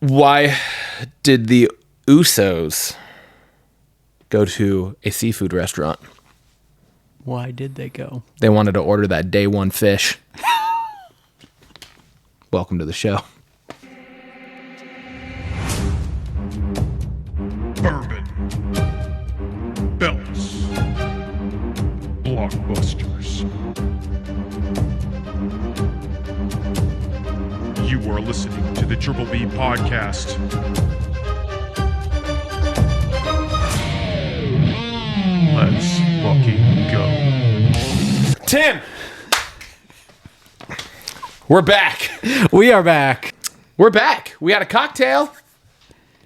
Why did the Usos go to a seafood restaurant? Why did they go? They wanted to order that day one fish. Welcome to the show. Bourbon. Belts. Blockbusters. You are listening to the Triple B Podcast. Let's fucking go. Tim! We're back. We are back. We're back. We had a cocktail.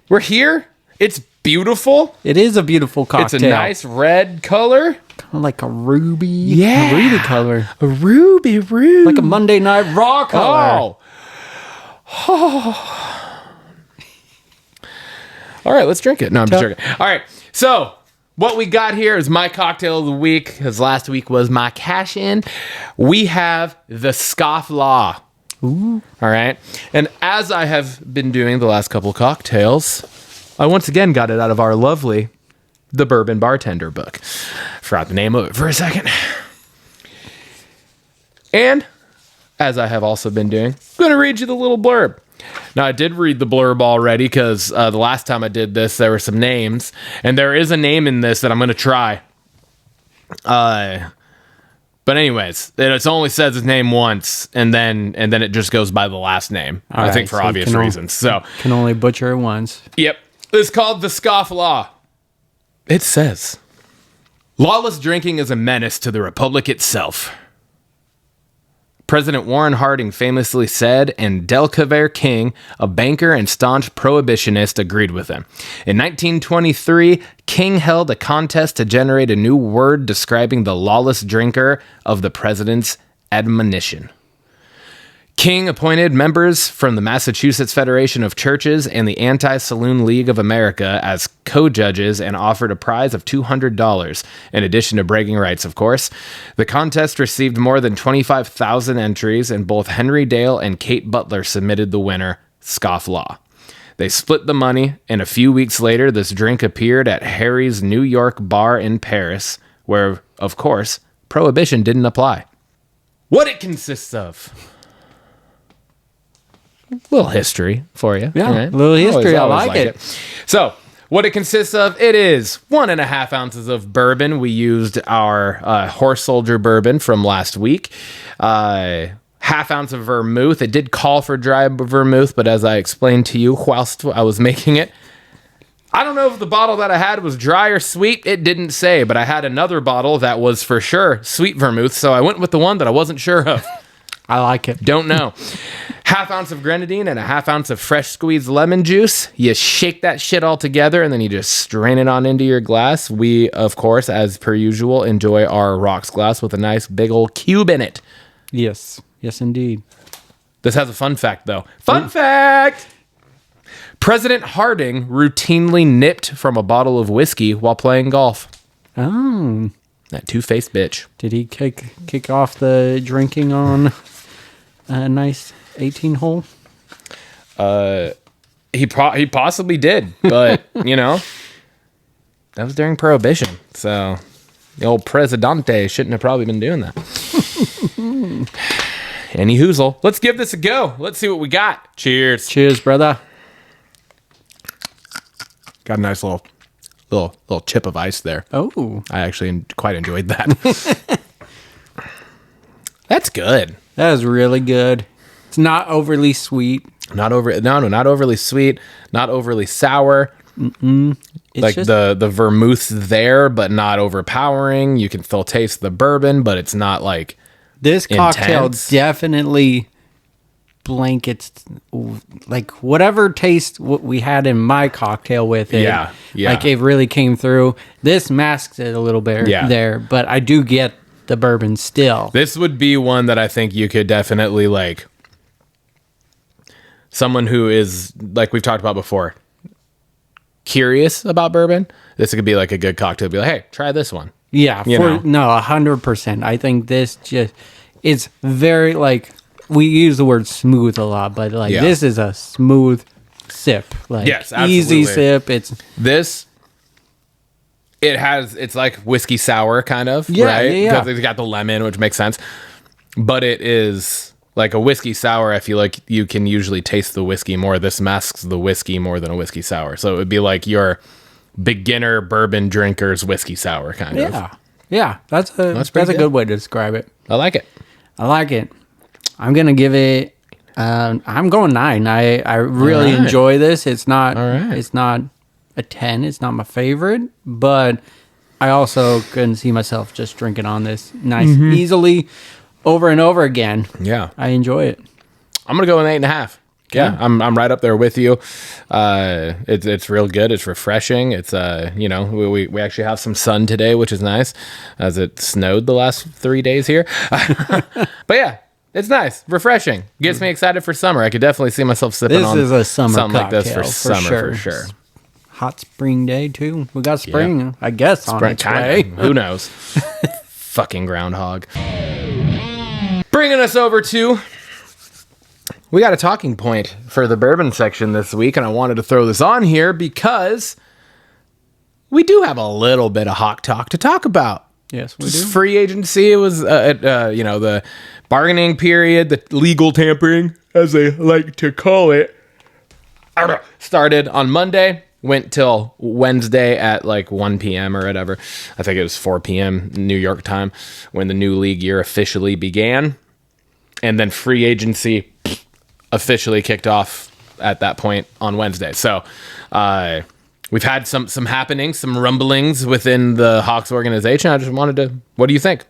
We're here. It's beautiful. It is a beautiful cocktail. It's a nice red color. Kind of like a ruby. Yeah. A ruby color. A ruby. Like a Monday Night Raw color. Oh. All right, let's drink it. No, I'm just joking. All right, so what we got here is my cocktail of the week, because last week was my cash in. We have the Scofflaw. Ooh. All right, and as I have been doing the last couple cocktails, I once again got it out of our lovely The Bourbon Bartender book. Forgot the name of it for a second. And as I have also been doing, I'm going to read you the little blurb. Now, I did read the blurb already because the last time I did this, there were some names. And there is a name in this that I'm going to try. But anyways, it only says his name once, and then it just goes by the last name. I think for obvious reasons. So can only butcher it once. Yep. It's called the Scofflaw. It says, lawless drinking is a menace to the Republic itself. President Warren Harding famously said, and Delaware King, a banker and staunch prohibitionist, agreed with him. In 1923, King held a contest to generate a new word describing the lawless drinker of the president's admonition. King appointed members from the Massachusetts Federation of Churches and the Anti-Saloon League of America as co-judges and offered a prize of $200, in addition to bragging rights, of course. The contest received more than 25,000 entries, and both Henry Dale and Kate Butler submitted the winner, Scofflaw. They split the money, and a few weeks later, this drink appeared at Harry's New York bar in Paris, where, of course, prohibition didn't apply. What it consists of... little history for you. Yeah, right? little history. Always I like it. So, what it consists of, it is 1.5 ounces of bourbon. We used our Horse Soldier bourbon from last week. Half ounce of vermouth. It did call for dry vermouth, but as I explained to you whilst I was making it, I don't know if the bottle that I had was dry or sweet. It didn't say, but I had another bottle that was for sure sweet vermouth, so I went with the one that I wasn't sure of. I like it. Don't know. Half ounce of grenadine and a half ounce of fresh squeezed lemon juice. You shake that shit all together and then you just strain it on into your glass. We, of course, as per usual, enjoy our rocks glass with a nice big old cube in it. Yes. Yes, indeed. This has a fun fact, though. Fun fact! President Harding routinely nipped from a bottle of whiskey while playing golf. Oh. That two-faced bitch. Did he kick off the drinking on a nice 18-hole? He possibly did, but, you know, that was during Prohibition. So the old Presidente shouldn't have probably been doing that. Any hoozle. Let's give this a go. Let's see what we got. Cheers. Cheers, brother. Got a nice little chip of ice there. Oh. I actually quite enjoyed that. That's good. That is really good. It's not overly sweet. Not overly sweet, not overly sour. Like just, the vermouth's there, but not overpowering. You can still taste the bourbon, but it's not like this cocktail intense. Definitely blankets like whatever taste what we had in my cocktail with it. Yeah. Like it really came through. This masks it a little bit there, but I do get the bourbon still. This would be one that I think you could definitely like. Someone who is, like we've talked about before, curious about bourbon, this could be like a good cocktail. Be like, hey, try this one. Yeah, 100%. I think this just it's very like we use the word smooth a lot, but like this is a smooth sip. Like, Yes, absolutely. easy sip. This, it's like whiskey sour kind of, Yeah, right? yeah. Because it's got the lemon, which makes sense. But it is like a whiskey sour. I feel like you can usually taste the whiskey more. This masks the whiskey more than a whiskey sour. So it would be like your beginner bourbon drinker's whiskey sour kind of. Yeah. That's a good way to describe it. I like it. I like it. I'm gonna give it. I'm going 9. I really All right. enjoy this. It's not. All right. It's not a 10. It's not my favorite, but I also couldn't see myself just drinking on this nice, easily, over and over again. Yeah. I enjoy it. I'm gonna go with 8.5. Yeah, I'm right up there with you. It's real good. It's refreshing. It's we actually have some sun today, which is nice, as it snowed the last 3 days here. But yeah, it's nice, refreshing. Gets me excited for summer. I could definitely see myself sipping This on is a summer something like this for cocktail, summer for sure. Hot spring day too. We got spring, I guess, on its Kinda. way. Who knows? Fucking groundhog. Bringing us over to. We got a talking point for the bourbon section this week, and I wanted to throw this on here because we do have a little bit of hawk talk to talk about. Yes, we do. Free agency. It was, the bargaining period, the legal tampering, as they like to call it, started on Monday, went till Wednesday at like 1 p.m. or whatever. I think it was 4 p.m. New York time when the new league year officially began. And then free agency officially kicked off at that point on Wednesday. So we've had some happenings, some rumblings within the Hawks organization. I just wanted to, what do you think?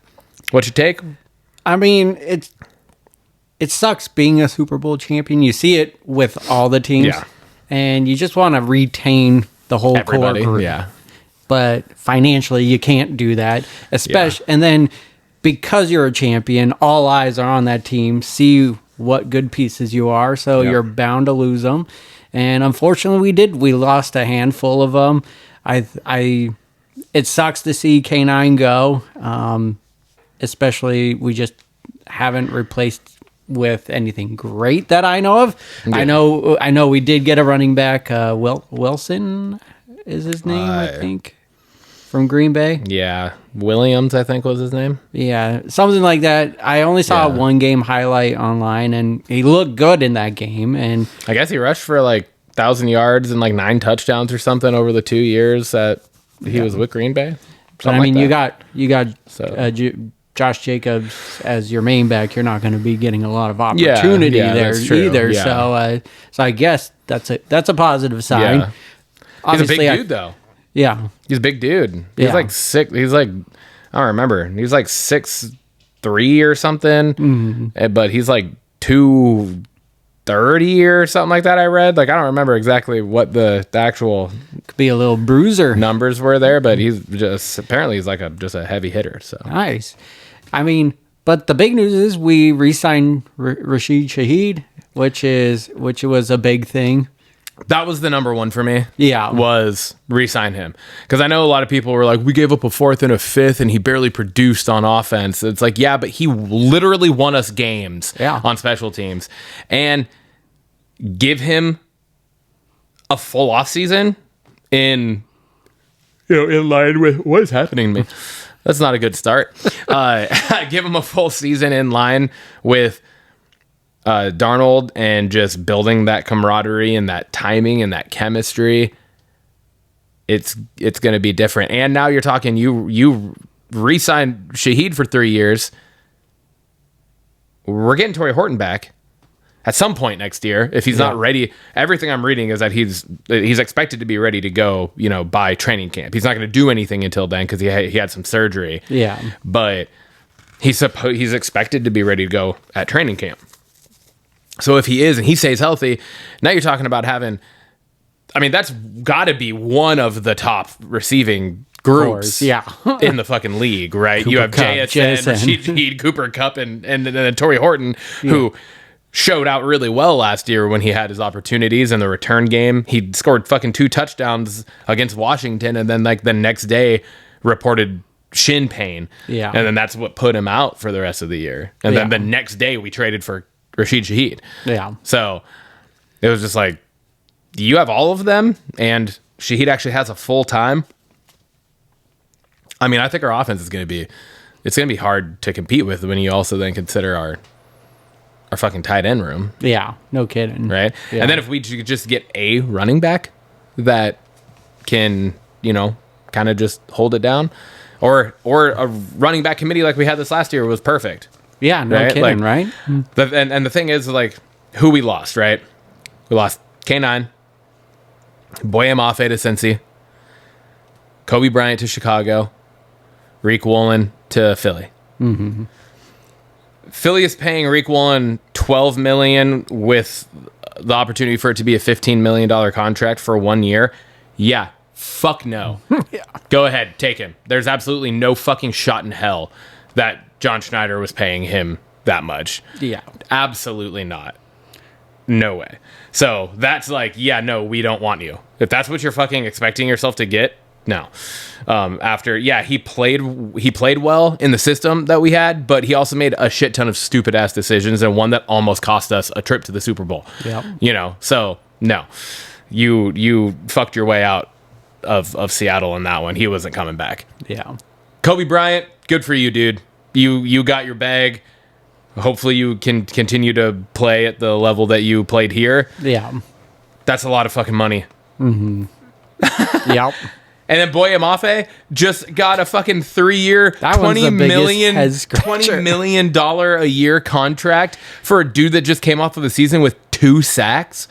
What's your take? I mean, it sucks being a Super Bowl champion. You see it with all the teams, Yeah. and you just want to retain the whole Everybody, core group. yeah. But financially, you can't do that. Especially, and then because you're a champion, all eyes are on that team. See what good pieces you are, so Yep. you're bound to lose them. And unfortunately, we did. We lost a handful of them. It sucks to see K9 go. Especially, we just haven't replaced with anything great that I know of. Yeah. I know we did get a running back. Wilson is his name, I think, from Green Bay. Yeah. Williams, I think was his name. Yeah, something like that. I only saw Yeah. one game highlight online, and he looked good in that game. And I guess he rushed for like 1,000 yards and like 9 touchdowns or something over the 2 years that he was with Green Bay. but I mean, you got So- Josh Jacobs as your main back. You're not going to be getting a lot of opportunity yeah, there that's true. either. Yeah. So I guess that's a positive sign. Yeah. He's a big Obviously, dude though. Yeah, He's a big dude. He's Yeah. like 6. He's like, I don't remember. He's like 6'3" or something. But he's like 230 or something like that. I read. Like I don't remember exactly what the actual could be a little bruiser. numbers were there, but he's just apparently he's like just a heavy hitter. So Nice. I mean, but the big news is we re-signed Rashid Shaheed, which was a big thing. that was the number one for me. Yeah. Was re-sign him, because I know a lot of people were like, we gave up a 4th and a 5th, and he barely produced on offense. It's like, yeah, but he literally won us games on special teams, and give him a full off season in line with what is happening to me. That's not a good start. Give him a full season in line with Darnold and just building that camaraderie and that timing and that chemistry. It's going to be different. And now you're talking, you re-signed Shaheed for 3 years. We're getting Torrey Horton back at some point next year. If he's not ready, everything I'm reading is that he's expected to be ready to go, by training camp. He's not going to do anything until then because he had some surgery. Yeah. But he's expected to be ready to go at training camp. So if he is and he stays healthy, now you're talking about having, I mean, that's got to be one of the top receiving groups in the fucking league, right? You have JSN, Rashid Shaheed, Cooper Kupp, and then Torrey Horton, who showed out really well last year when he had his opportunities in the return game. He scored fucking 2 touchdowns against Washington, and then like the next day reported shin pain. Yeah. And then that's what put him out for the rest of the year. And then the next day we traded for Rashid Shaheed. Yeah. So it was just like, you have all of them, and Shaheed actually has a full time. I mean, I think our offense is going to be hard to compete with when you also then consider our fucking tight end room. Yeah, no kidding. Right? Yeah. And then if we just get a running back that can, kind of just hold it down, or a running back committee like we had this last year was perfect. Yeah, no kidding, right? And the thing is, like, who we lost, right? We lost K9, Boye Mafe to Cincy, Kobe Bryant to Chicago, Reek Woolen to Philly. Mm-hmm. Philly is paying Reek Woolen $12 million with the opportunity for it to be a $15 million contract for 1 year. Yeah, fuck no. Yeah. Go ahead, take him. There's absolutely no fucking shot in hell that John Schneider was paying him that much. Yeah. Absolutely not. No way. So that's like, yeah, no, we don't want you. If that's what you're fucking expecting yourself to get, no. He played well in the system that we had, but he also made a shit ton of stupid ass decisions, and one that almost cost us a trip to the Super Bowl. Yeah. So no, you fucked your way out of Seattle in that one. He wasn't coming back. Yeah. Kobe Bryant, good for you, dude. You got your bag. Hopefully you can continue to play at the level that you played here. Yeah. That's a lot of fucking money. Mm-hmm. Yep. And then Boye Mafe just got a fucking 3-year, $20 million a year contract for a dude that just came off of the season with 2 sacks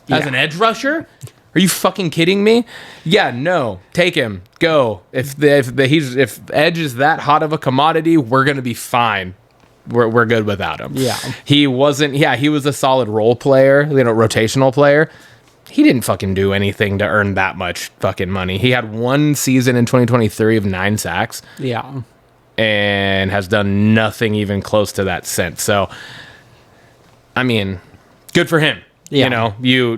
as an edge rusher. Are you fucking kidding me? Yeah, no. Take him. Go. If Edge is that hot of a commodity, we're gonna be fine. We're good without him. Yeah. He wasn't. Yeah, he was a solid role player, rotational player. He didn't fucking do anything to earn that much fucking money. He had 1 season in 2023 of 9 sacks. Yeah. And has done nothing even close to that since. So, I mean, good for him. Yeah. You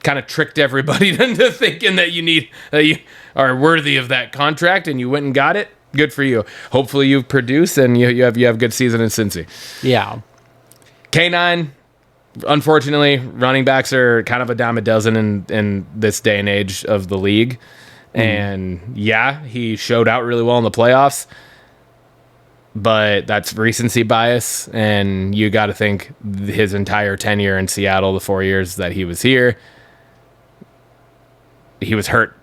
kind of tricked everybody into thinking that you are worthy of that contract, and you went and got it. Good for you. Hopefully you produce and you have good season in Cincy. Yeah. K9, unfortunately, running backs are kind of a dime a dozen in this day and age of the league. And yeah, he showed out really well in the playoffs, but that's recency bias. And you got to think his entire tenure in Seattle, the 4 years that he was here, he was hurt.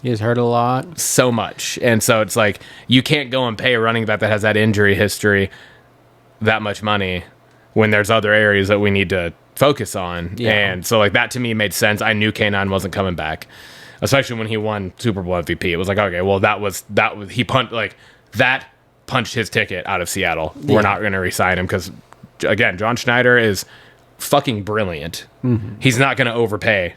He was hurt a lot. So much. And so it's like, you can't go and pay a running back that has that injury history that much money when there's other areas that we need to focus on. Yeah. And so like that to me made sense. I knew K9 wasn't coming back, especially when he won Super Bowl MVP. It was like, okay, well he punched his ticket out of Seattle. Yeah. We're not going to re-sign him because, again, John Schneider is fucking brilliant. Mm-hmm. He's not going to overpay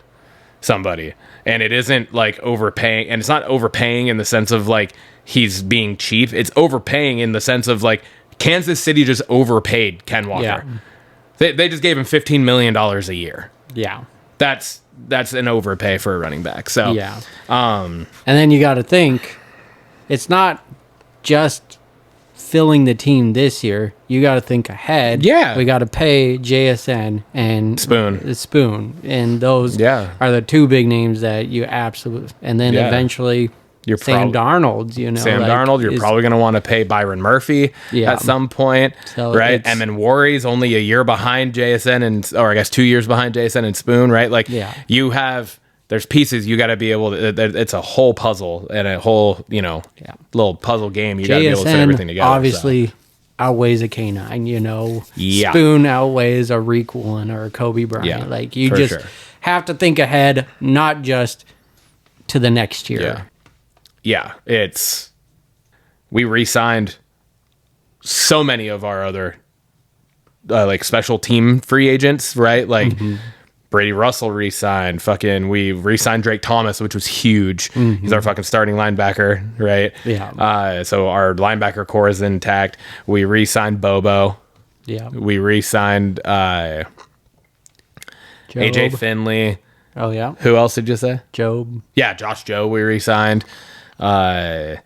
somebody. And it isn't like overpaying, and it's not overpaying in the sense of like he's being cheap. It's overpaying in the sense of like Kansas City just overpaid Ken Walker. Yeah. They just gave him $15 million a year. Yeah. That's an overpay for a running back. So yeah. And then you got to think, it's not just filling the team this year. You got to think ahead. Yeah. We got to pay JSN and Spoon. And those are the 2 big names that you absolutely... And then eventually Sam Darnold, Sam Darnold, you're probably going to want to pay Byron Murphy at some point, right? Emin Warry's only a year behind JSN or I guess 2 years behind JSN and Spoon, right? Like you have... There's pieces you got to be able to. It's a whole puzzle and a whole, little puzzle game. You got to be able to fit everything together. Obviously, outweighs a K9. Yeah. Spoon outweighs a Reek Woolen or a Kobe Bryant. Yeah, like you just have to think ahead, not just to the next year. Yeah. We re-signed so many of our other like special team free agents, right? Like. Mm-hmm. Brady Russell re-signed. We re-signed Drake Thomas, which was huge. Mm-hmm. He's our fucking starting linebacker, right? Yeah. So our linebacker core is intact. We re-signed Bobo. Yeah. We re-signed AJ Finley. Oh, yeah. Who else did you say? Job. Yeah, Josh Joe we re-signed. And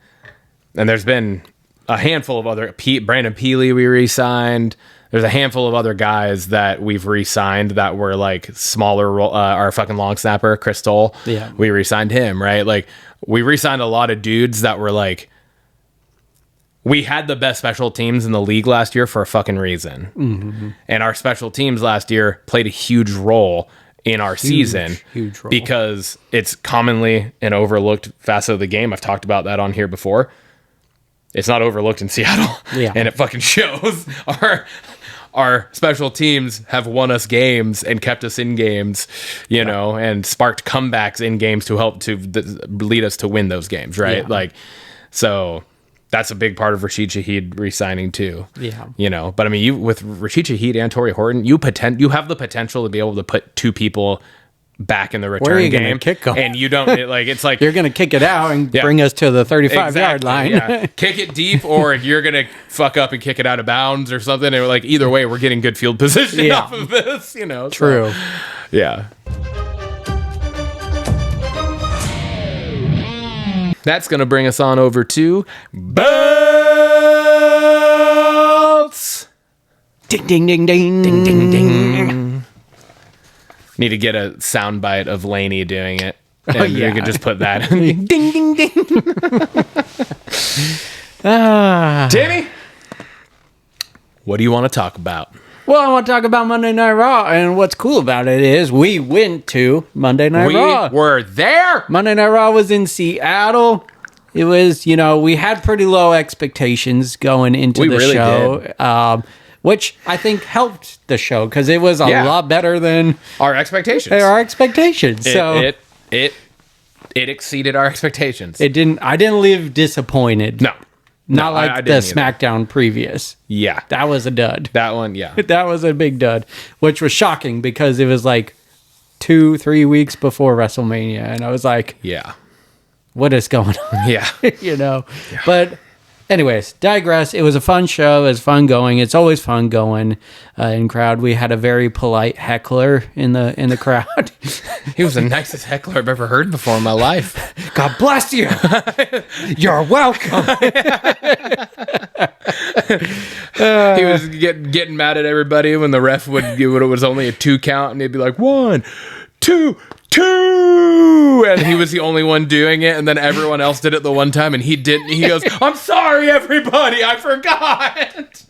there's been a handful of other... Brandon Peely we re-signed. there's a handful of other guys that we've re-signed that were like smaller. Our fucking long snapper, Chris Stoll. Yeah. We re-signed him, right? Like we re-signed a lot of dudes that were like, we had the best special teams in the league last year for a fucking reason. Mm-hmm. And our special teams last year played a huge role in our season. Huge role. Because it's commonly an overlooked facet of the game. I've talked about that on here before. It's not overlooked in Seattle. Yeah. And it fucking shows. Our special teams have won us games and kept us in games, you know, and sparked comebacks in games to help to lead us to win those games, right? Yeah. Like, so that's a big part of Rashid Shaheed re-signing too. Yeah. You know, but I mean, you with Rashid Shaheed and Torrey Horton, you have the potential to be able to put two people back in the return Where are you game. gonna kick them? And you don't it's like You're going to kick it out and bring us to the 35-yard line. Yeah. Kick it deep, or you're gonna fuck up and kick it out of bounds or something. And like either way, we're getting good field position off of this. You know, True. So, yeah. That's gonna bring us on over to belts. Ding, ding, ding, ding. Ding, ding, ding. Need to get a soundbite of Laney doing it. And yeah. we could just put that. Ding, ding, ding. Timmy, what do you want to talk about? Well, I want to talk about Monday Night Raw, and what's cool about it is we went to Monday Night Raw. We were there. Monday Night Raw was in Seattle. It was, you know, we had pretty low expectations going into the really show, which I think helped the show because it was a lot better than our expectations. Our expectations. It exceeded our expectations. I didn't leave disappointed. No. Not like I the didn't either. SmackDown previous. Yeah. That was a dud. That one, yeah. That was a big dud, which was shocking because it was like 2-3 weeks before WrestleMania. And I was like, Yeah. what is going on? Yeah. You know? Yeah. But anyways, digress. It was a fun show. It was fun going. It's always fun going in crowd. We had a very polite heckler in the crowd. He was the nicest heckler I've ever heard before in my life. God bless you. You're welcome. He was getting mad at everybody when the ref would give it was only a 2 count, and he'd be like 1, 2, 2, and he was the only one doing it, and then everyone else did it the one time, and he didn't. He goes, "I'm sorry, everybody, I forgot."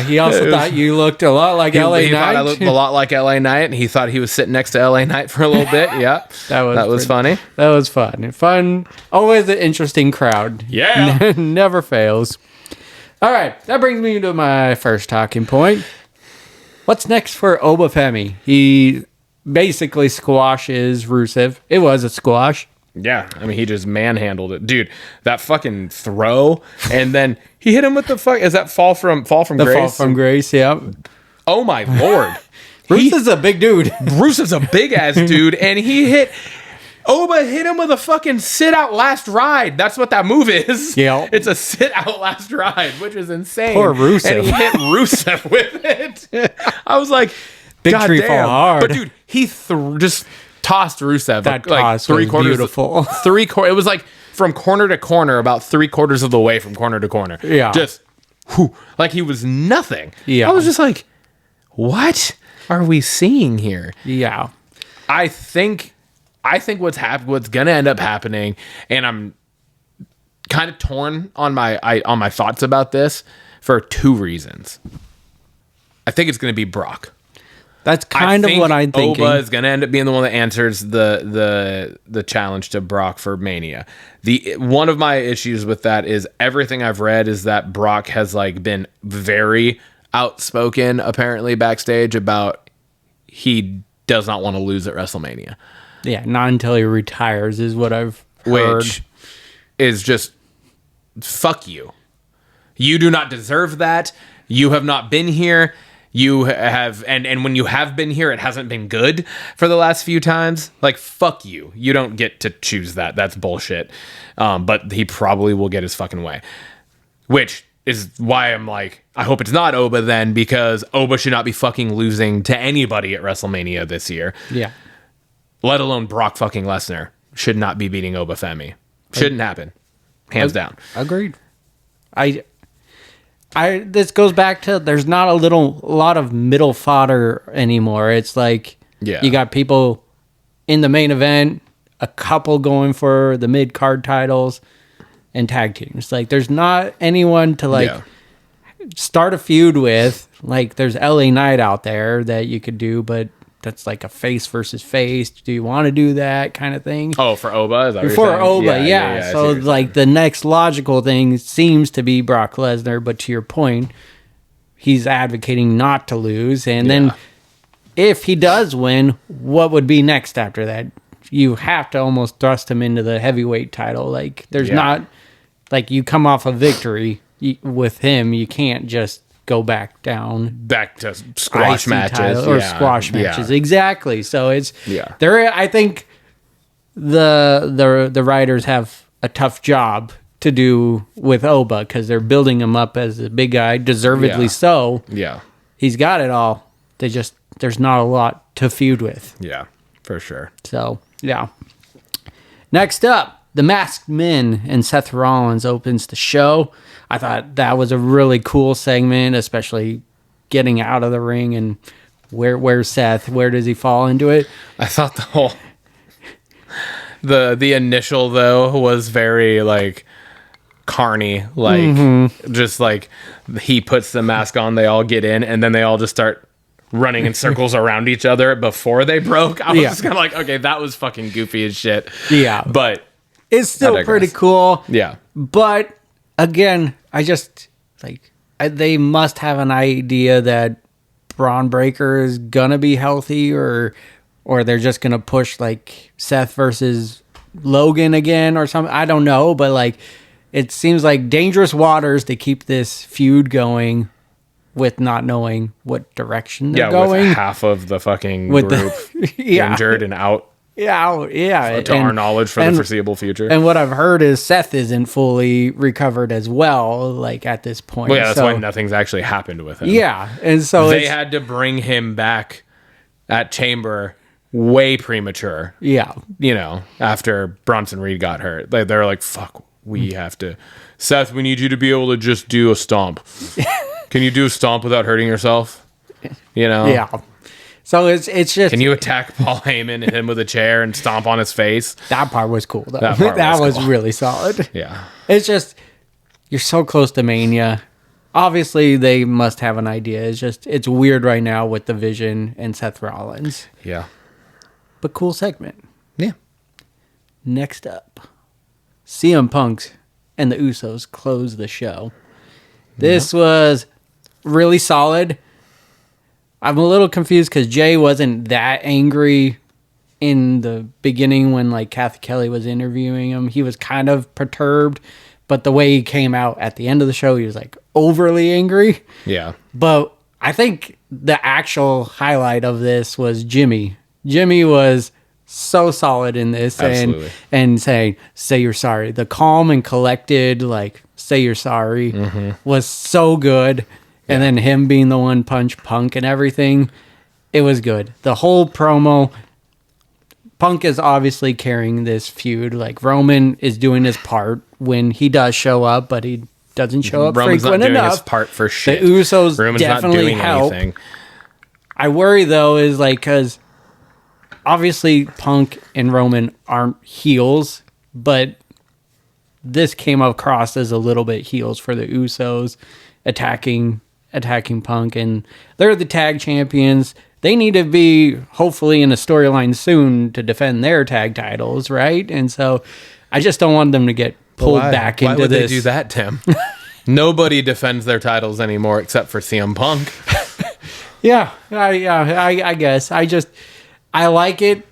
He also thought you looked a lot like LA He Knight. thought I looked a lot like LA Knight, and he thought he was sitting next to LA Knight for a little bit. Yeah, that was funny. That was fun. Fun. Always an interesting crowd. Yeah, never fails. All right, that brings me to my first talking point. What's next for Obafemi? He basically squashes Rusev. It was a squash. Yeah, I mean, he just manhandled it, dude. That fucking throw, and then he hit him with the fuck. Is that fall from Grace? Fall from Grace, yeah. Oh my lord, Rusev's a big dude. Rusev's a big ass dude, and he hit. Oba hit him with a fucking sit out last ride. That's what that move is. Yeah, it's a sit out last ride, which is insane. Poor Rusev. And he hit Rusev with it. I was like, big God tree damn. fall hard. But dude, he just tossed Rusev. That like toss 3 was quarters. beautiful. It was like from corner to corner, about 3/4 of the way from corner to corner. Yeah, just like he was nothing. Yeah, I was just like, what are we seeing here? Yeah, I think what's gonna end up happening, and I'm kind of torn on my thoughts about this for 2 reasons. I think it's gonna be Brock. That's kind of what I'm thinking. Oba is gonna end up being the one that answers the challenge to Brock for Mania. One of my issues with that is everything I've read is that Brock has like been very outspoken apparently backstage about he does not want to lose at WrestleMania. Yeah, not until he retires is what I've heard. Which is just, fuck you. You do not deserve that. You have not been here. You have, and when you have been here, it hasn't been good for the last few times. Like, fuck you. You don't get to choose that. That's bullshit. But he probably will get his fucking way. Which is why I'm like, I hope it's not Oba then, because Oba should not be fucking losing to anybody at WrestleMania this year. Yeah. Let alone Brock fucking Lesnar should not be beating Obafemi. Shouldn't happen. Hands down. Agreed. this goes back to there's not a lot of middle fodder anymore. It's like you got people in the main event, a couple going for the mid card titles, and tag teams. Like there's not anyone to start a feud with. Like there's LA Knight out there that you could do, but that's like a face versus face. Do you want to do that kind of thing? Oh, for Oba? Is that what For you're saying? Oba, yeah. So like the next logical thing seems to be Brock Lesnar, but to your point, he's advocating not to lose. And then if he does win, what would be next after that? You have to almost thrust him into the heavyweight title. Like there's not, like you come off a victory with him, you can't just go back to squash matches or squash matches. Exactly. So it's there. I think the writers have a tough job to do with Oba because they're building him up as a big guy, deservedly so. Yeah, he's got it all. There's not a lot to feud with. Yeah, for sure. So yeah. Next up, the Masked Men and Seth Rollins opens the show. I thought that was a really cool segment, especially getting out of the ring and where's Seth? Where does he fall into it? I thought the initial though was very like carny, like just like he puts the mask on, they all get in, and then they all just start running in circles around each other before they broke. I was just kind of like, okay, that was fucking goofy as shit. Yeah, but it's still pretty cool. Yeah, but again, I just they must have an idea that Braun Breaker is gonna be healthy, or they're just gonna push like Seth versus Logan again or something. I don't know, but like it seems like dangerous waters to keep this feud going with not knowing what direction they're going. With half of the fucking group injured and out. Yeah. To our knowledge for the foreseeable future. And what I've heard is Seth isn't fully recovered as well, like at this point. Well, yeah, that's why nothing's actually happened with him. Yeah, and so they had to bring him back at Chamber way premature. Yeah. After Bronson Reed got hurt. They're like, fuck, we have to... Seth, we need you to be able to just do a stomp. Can you do a stomp without hurting yourself? Yeah. So it's just... Can you attack Paul Heyman and hit him with a chair and stomp on his face? That part was cool, though. That was really solid. Yeah. It's just, you're so close to Mania. Obviously, they must have an idea. It's weird right now with the Vision and Seth Rollins. Yeah. But cool segment. Yeah. Next up, CM Punk and the Usos close the show. This was really solid. I'm a little confused because Jay wasn't that angry in the beginning when like Kathy Kelly was interviewing him. He was kind of perturbed, but the way he came out at the end of the show, he was like overly angry. Yeah. But I think the actual highlight of this was Jimmy. Jimmy was so solid in this. Absolutely. and saying, say you're sorry. The calm and collected, like, say you're sorry was so good. And then him being the one punch Punk and everything, it was good. The whole promo, Punk is obviously carrying this feud. Like Roman is doing his part when he does show up, but he doesn't show up Roman's frequent not doing enough. his part for shit. The Usos Roman's definitely not doing help. anything. I worry though is like because obviously Punk and Roman aren't heels, but this came across as a little bit heels for the Usos attacking Punk, and they're the tag champions. They need to be hopefully in a storyline soon to defend their tag titles, right? And so I just don't want them to get pulled back into this. Why would they do that, Tim? Nobody defends their titles anymore except for CM Punk. I guess. I like it.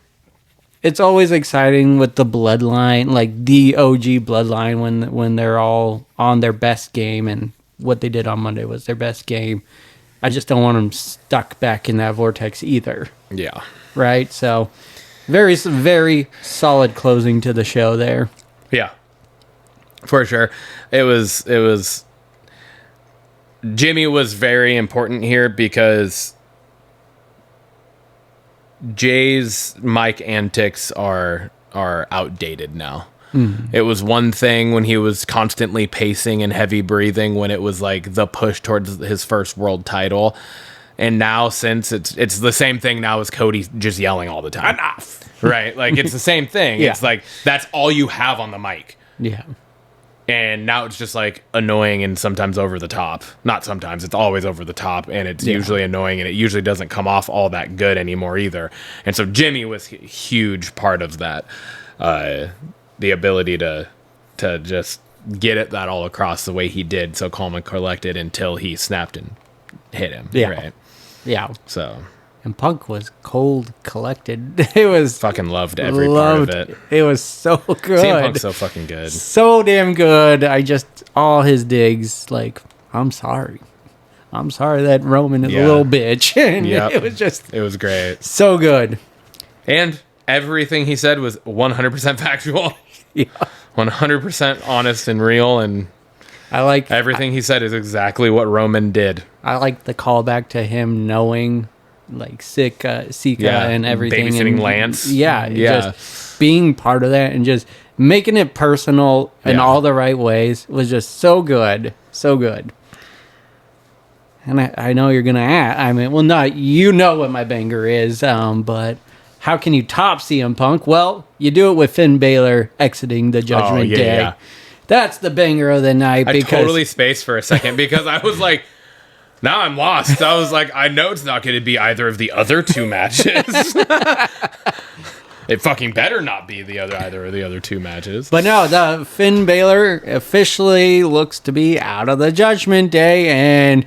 It's always exciting with the bloodline, like the OG bloodline when they're all on their best game, and what they did on Monday was their best game. I just don't want them stuck back in that vortex either. Yeah. Right? So very, very solid closing to the show there. Yeah. For sure. It was Jimmy was very important here because Jay's mic antics are outdated now. It was one thing when he was constantly pacing and heavy breathing when it was like the push towards his first world title. And now since it's the same thing now as Cody just yelling all the time. Enough. Right? Like it's the same thing. Yeah. It's like that's all you have on the mic. Yeah. And now it's just like annoying and sometimes over the top. Not sometimes, it's always over the top, and it's usually annoying, and it usually doesn't come off all that good anymore either. And so Jimmy was a huge part of that. The ability to just get it that all across the way he did, so calm and collected until he snapped and hit him. Yeah. Right. Yeah. So And Punk was cold, collected. It was fucking loved every part of it. It was so good. CM Punk's so fucking good. So damn good. All his digs, like, I'm sorry that Roman is a little bitch. And it was great. so good. And everything he said was 100% factual. Yeah. 100% honest and real, and everything he said is exactly what Roman did. I like the callback to him knowing, like, Sika and everything. Babysitting Lance. Yeah. Just being part of that and just making it personal in all the right ways was just so good. So good. And I know you're going to ask. I mean, well, not, you know what my banger is, but how can you top CM Punk? Well, you do it with Finn Balor exiting the Judgment Day. Yeah. That's the banger of the night. I totally spaced for a second because I was like, now I'm lost. I was like, I know it's not going to be either of the other two matches. It fucking better not be either of the other two matches. But no, the Finn Balor officially looks to be out of the Judgment Day, and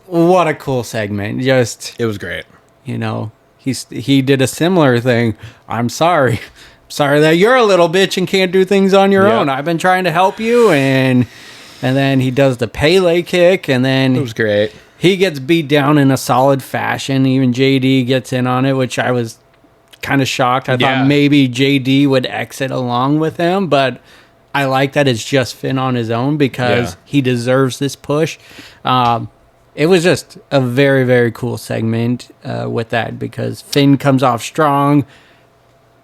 what a cool segment. Just, it was great. You know, he did a similar thing. I'm sorry that you're a little bitch and can't do things on your own. I've been trying to help you, and then he does the Pele kick, and then it was great. He gets beat down in a solid fashion. Even JD gets in on it, which I was kind of shocked. I thought maybe JD would exit along with him, but I like that it's just Finn on his own because he deserves this push. It was just a very, very cool segment with that because Finn comes off strong.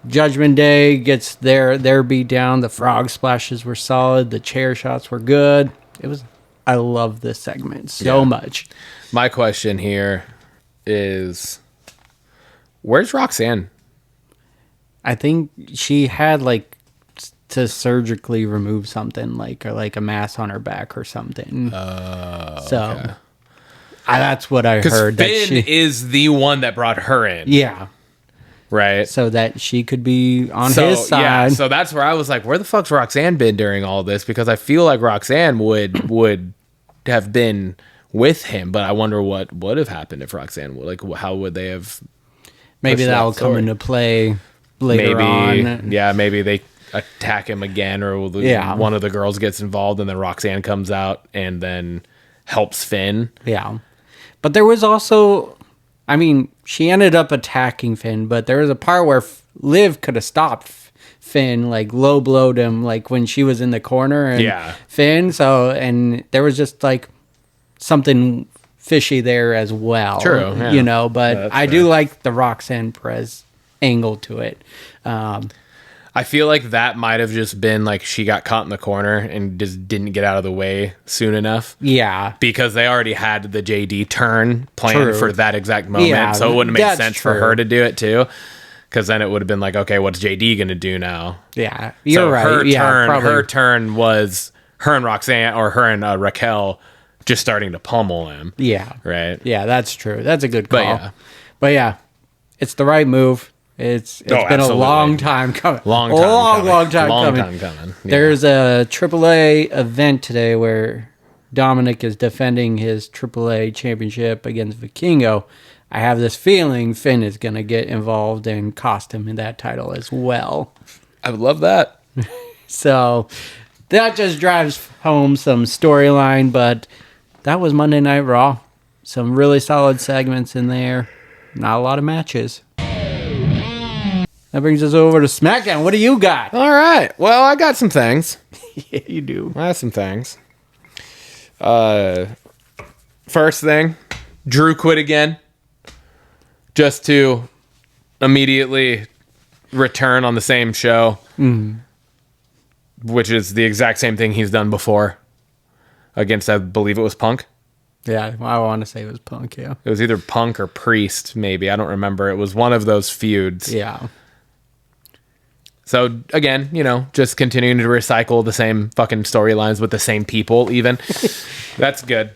Judgment Day gets their beat down. The frog splashes were solid. The chair shots were good. I love this segment so much. My question here is, where's Roxanne? I think she had to surgically remove something like a mass on her back or something. Okay. That's what I heard. Because Finn is the one that brought her in. Yeah. Right. So that she could be on his side. Yeah, so that's where I was like, where the fuck's Roxanne been during all this? Because I feel like Roxanne would have been with him, but I wonder what would have happened if Roxanne how would they have? Maybe that'll come into play later on. Yeah, maybe they attack him again, or one of the girls gets involved, and then Roxanne comes out and then helps Finn. Yeah. But there was also, I mean, she ended up attacking Finn, but there was a part where Liv could have stopped Finn, low blowed him, when she was in the corner and Finn. So, and there was just something fishy there as well. True. Yeah. But I do like the Roxanne Perez angle to it. I feel like that might have just been she got caught in the corner and just didn't get out of the way soon enough. Yeah. Because they already had the JD turn planned for that exact moment. So it wouldn't make sense for her to do it too. Because then it would have been okay, what's JD going to do now? Yeah. You're right. Her turn was her and Roxanne, or her and Raquel just starting to pummel him. Yeah. Right? Yeah, that's true. That's a good call. But yeah, it's the right move. It's been absolutely. A long time coming. Long time coming. Yeah. There's a AAA event today where Dominic is defending his AAA championship against Vikingo. I have this feeling Finn is going to get involved and cost him in that title as well. I would love that. So that just drives home some storyline, but that was Monday Night Raw. Some really solid segments in there. Not a lot of matches. That brings us over to SmackDown. What do you got? All right. Well, I got some things. Yeah, you do. I have some things. First thing, Drew quit again. Just to immediately return on the same show. which is the exact same thing he's done before against, I believe it was Punk. Yeah, I want to say it was Punk, yeah. It was either Punk or Priest, maybe. I don't remember. It was one of those feuds. Yeah. So, again, just continuing to recycle the same fucking storylines with the same people, even. That's good.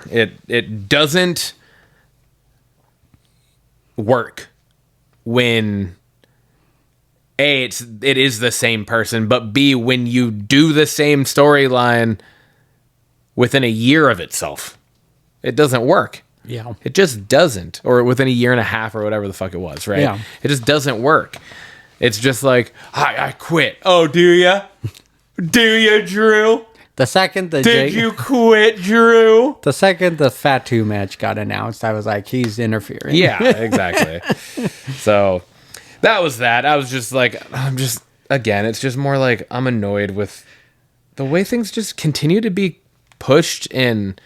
It doesn't work when A, it is the same person, but B, when you do the same storyline within a year of itself. It doesn't work. Yeah. It just doesn't. Or within a year and a half or whatever the fuck it was, right? Yeah. It just doesn't work. It's just like, I quit. Oh, do ya? Do ya, Drew? The second the Did you quit, Drew? The second the Fatu match got announced, I was like, he's interfering. Yeah, exactly. So that was that. I was just like, again, it's just more like I'm annoyed with the way things just continue to be pushed and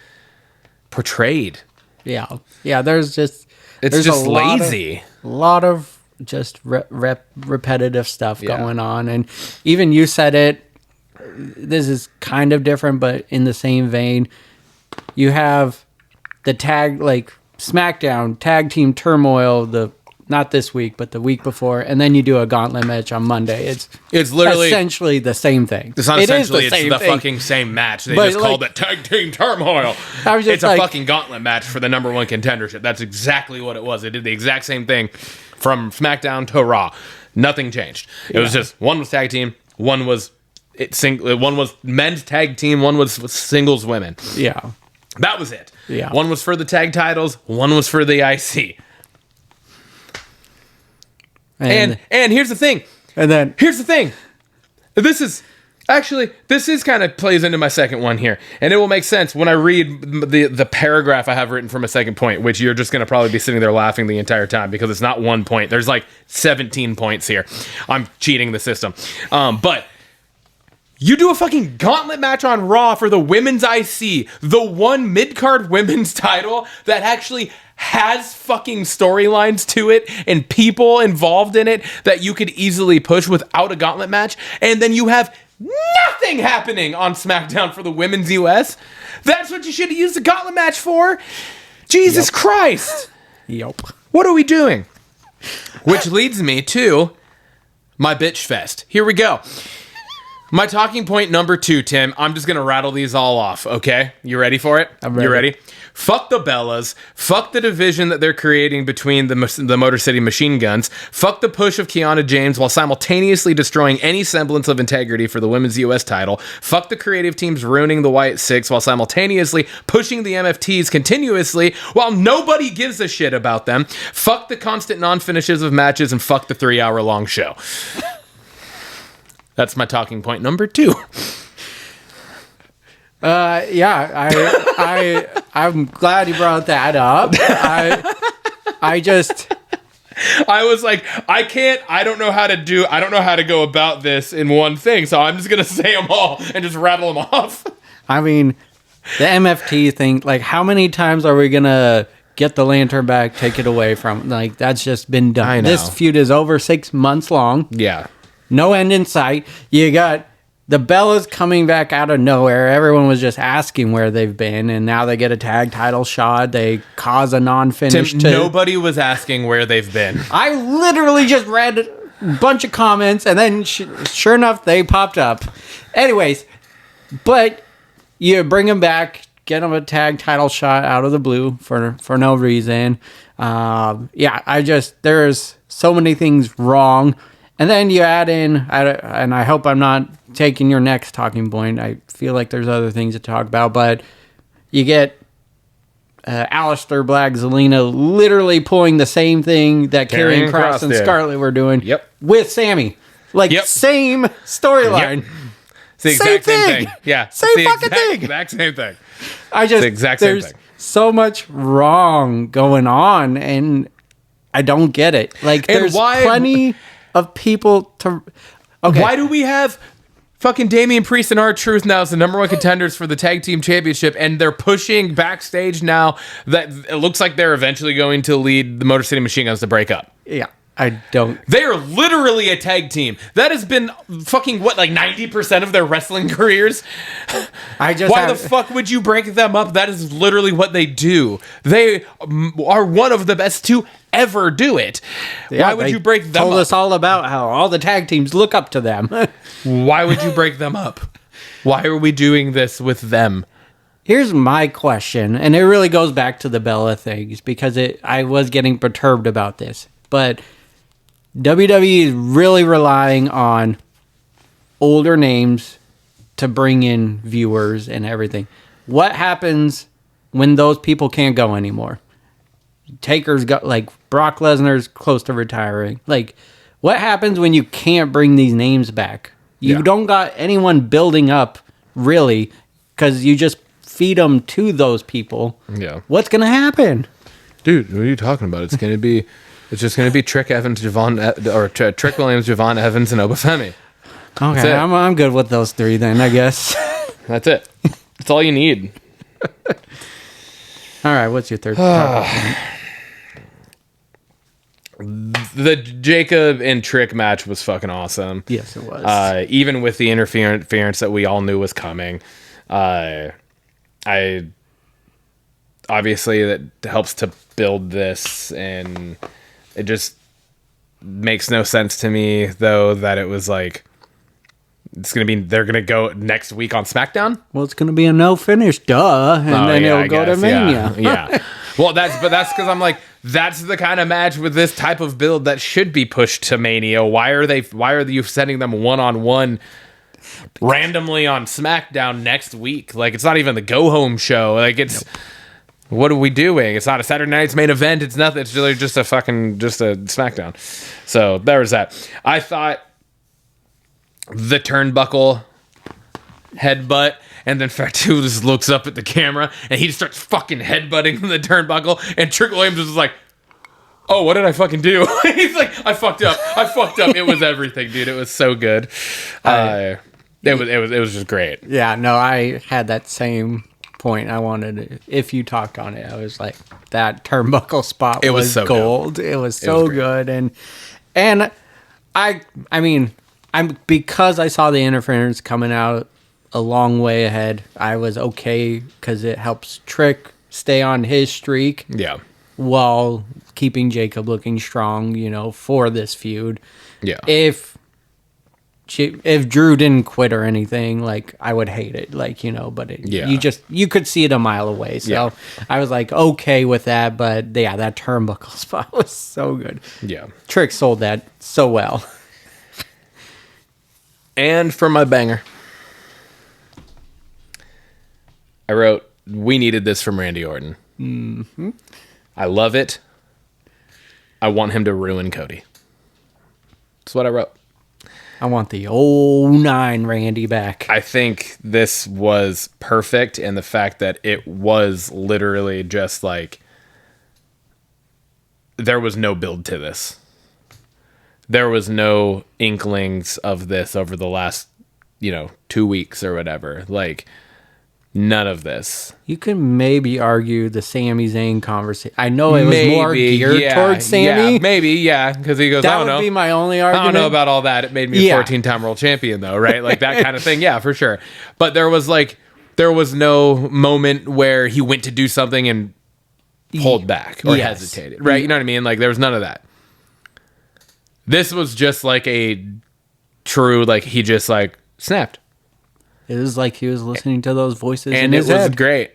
portrayed. Yeah. Yeah, there's just lazy. A lot of just repetitive stuff going on. And even you said it, this is kind of different, but in the same vein, you have the SmackDown tag team turmoil, not this week, but the week before, and then you do a gauntlet match on Monday. It's literally essentially the same thing. It's not essentially, it's the fucking same match. They just called it tag team turmoil. It's a fucking gauntlet match for the number one contendership. That's exactly what it was. They did the exact same thing from SmackDown to Raw. Nothing changed. It was just one was tag team, one was men's tag team, one was singles women. Yeah. That was it. Yeah. One was for the tag titles, one was for the IC. And here's the thing. This kind of plays into my second one here. And it will make sense when I read the paragraph I have written for my second point, which you're just going to probably be sitting there laughing the entire time because it's not one point. There's like 17 points here. I'm cheating the system. But you do a fucking gauntlet match on Raw for the women's IC, the one mid-card women's title that actually has fucking storylines to it and people involved in it that you could easily push without a gauntlet match, and then you have nothing happening on SmackDown for the women's US. That's what you should have used the gauntlet match for. Jesus Christ. Yep. What are we doing? Which leads me to my bitch fest. Here we go. My talking point number 2, Tim. I'm just going to rattle these all off, okay? You ready for it? I'm ready. You ready? Fuck the Bellas. Fuck the division that they're creating between the Motor City Machine Guns. Fuck the push of Kiana James while simultaneously destroying any semblance of integrity for the women's US title. Fuck the creative teams ruining the White Six while simultaneously pushing the MFTs continuously while nobody gives a shit about them. Fuck the constant non-finishes of matches and fuck the 3-hour-long show. That's my talking point number 2. I'm glad you brought that up. I was like, I don't know how to go about this in one thing, so I'm just going to say them all and just rattle them off. I mean, the MFT thing, like, how many times are we going to get the lantern back, take it away from, like, that's just been done. I know. This feud is over 6 months long. Yeah. No end in sight. You got the Bellas coming back out of nowhere. Everyone was just asking where they've been, and now they get a tag title shot. They cause a non-finish. Nobody was asking where they've been. I literally just read a bunch of comments, and then sure enough, they popped up. Anyways, but you bring them back, get them a tag title shot out of the blue for no reason. There's so many things wrong. And then you add in, and I hope I'm not taking your next talking point. I feel like there's other things to talk about, but you get Aleister Black, Zelina literally pulling the same thing that Karrion Kross and Scarlett were doing with Sammy. Same storyline. Yep. It's the exact same thing. Yeah. Same fucking thing. Exact same thing. It's the exact same thing. So much wrong going on, and I don't get it. Like, there's plenty of people to... Okay. Why do we have fucking Damian Priest and R-Truth now as the number one contenders for the tag team championship, and they're pushing backstage now that it looks like they're eventually going to lead the Motor City Machine Guns to break up? Yeah. I don't. They are literally a tag team. That has been fucking, what, like 90% of their wrestling careers? I just Why the fuck would you break them up? That is literally what they do. They are one of the best to ever do it. Why would you break them told up? us all about how all the tag teams look up to them. Why would you break them up? Why are we doing this with them? Here's my question, and it really goes back to the Bella things, because I was getting perturbed about this. But WWE is really relying on older names to bring in viewers and everything. What happens when those people can't go anymore? Taker's got, like, Brock Lesnar's close to retiring. Like, what happens when you can't bring these names back? You don't got anyone building up, really, because you just feed them to those people. Yeah. What's going to happen? Dude, what are you talking about? It's going to be... It's just going to be Trick Evans, Trick Williams, Javon Evans, and Obafemi. Okay, I'm good with those three then, I guess. That's it. That's all you need. All right, what's your third topic? The Jacob and Trick match was fucking awesome. Yes, it was. Even with the interference that we all knew was coming. Obviously that helps to build this, and it just makes no sense to me though that it was like they're gonna go next week on SmackDown. Well, it's gonna be a no finish, duh, and then it'll go to Mania. Yeah. Well, that's because I'm like, that's the kind of match with this type of build that should be pushed to Mania. Why are you sending them 1-on-1 randomly on SmackDown next week? Like, it's not even the go home show. Like, it's what are we doing? It's not a Saturday night's main event. It's nothing. It's really just a SmackDown. So there was that. I thought the turnbuckle headbutt, and then Fatu just looks up at the camera and he just starts fucking headbutting the turnbuckle, and Trick Williams was like, oh, what did I fucking do? He's like, I fucked up. It was everything, dude. It was so good. It was just great. Yeah, no, I had that same point. I wanted, if you talked on it, I was like, that turnbuckle spot was so gold. Good. It was so good. And I mean, because I saw the interference coming out a long way ahead, I was okay because it helps Trick stay on his streak. Yeah. While keeping Jacob looking strong, for this feud. Yeah. If Drew didn't quit or anything, like, I would hate it, but you could see it a mile away. So I was like, okay with that, but yeah, that turnbuckle spot was so good. Yeah. Trick sold that so well. And for my banger, I wrote, we needed this from Randy Orton. Mm-hmm. I love it. I want him to ruin Cody. That's what I wrote. I want the 09 Randy back. I think this was perfect, and the fact that it was literally just like, there was no build to this. There was no inklings of this over the last, 2 weeks or whatever. Like, none of this. You can maybe argue the Sami Zayn conversation. I know it was more geared towards Sami. Yeah, because he goes, that I don't know. That would be my only argument. I don't know about all that. It made me a 14-time world champion, though, right? Like, that kind of thing. Yeah, for sure. But there was no moment where he went to do something and pulled back or hesitated, right? You know what I mean? Like, there was none of that. This was just like a true, like, he just, like, snapped. It was like he was listening to those voices in his head. And it was great.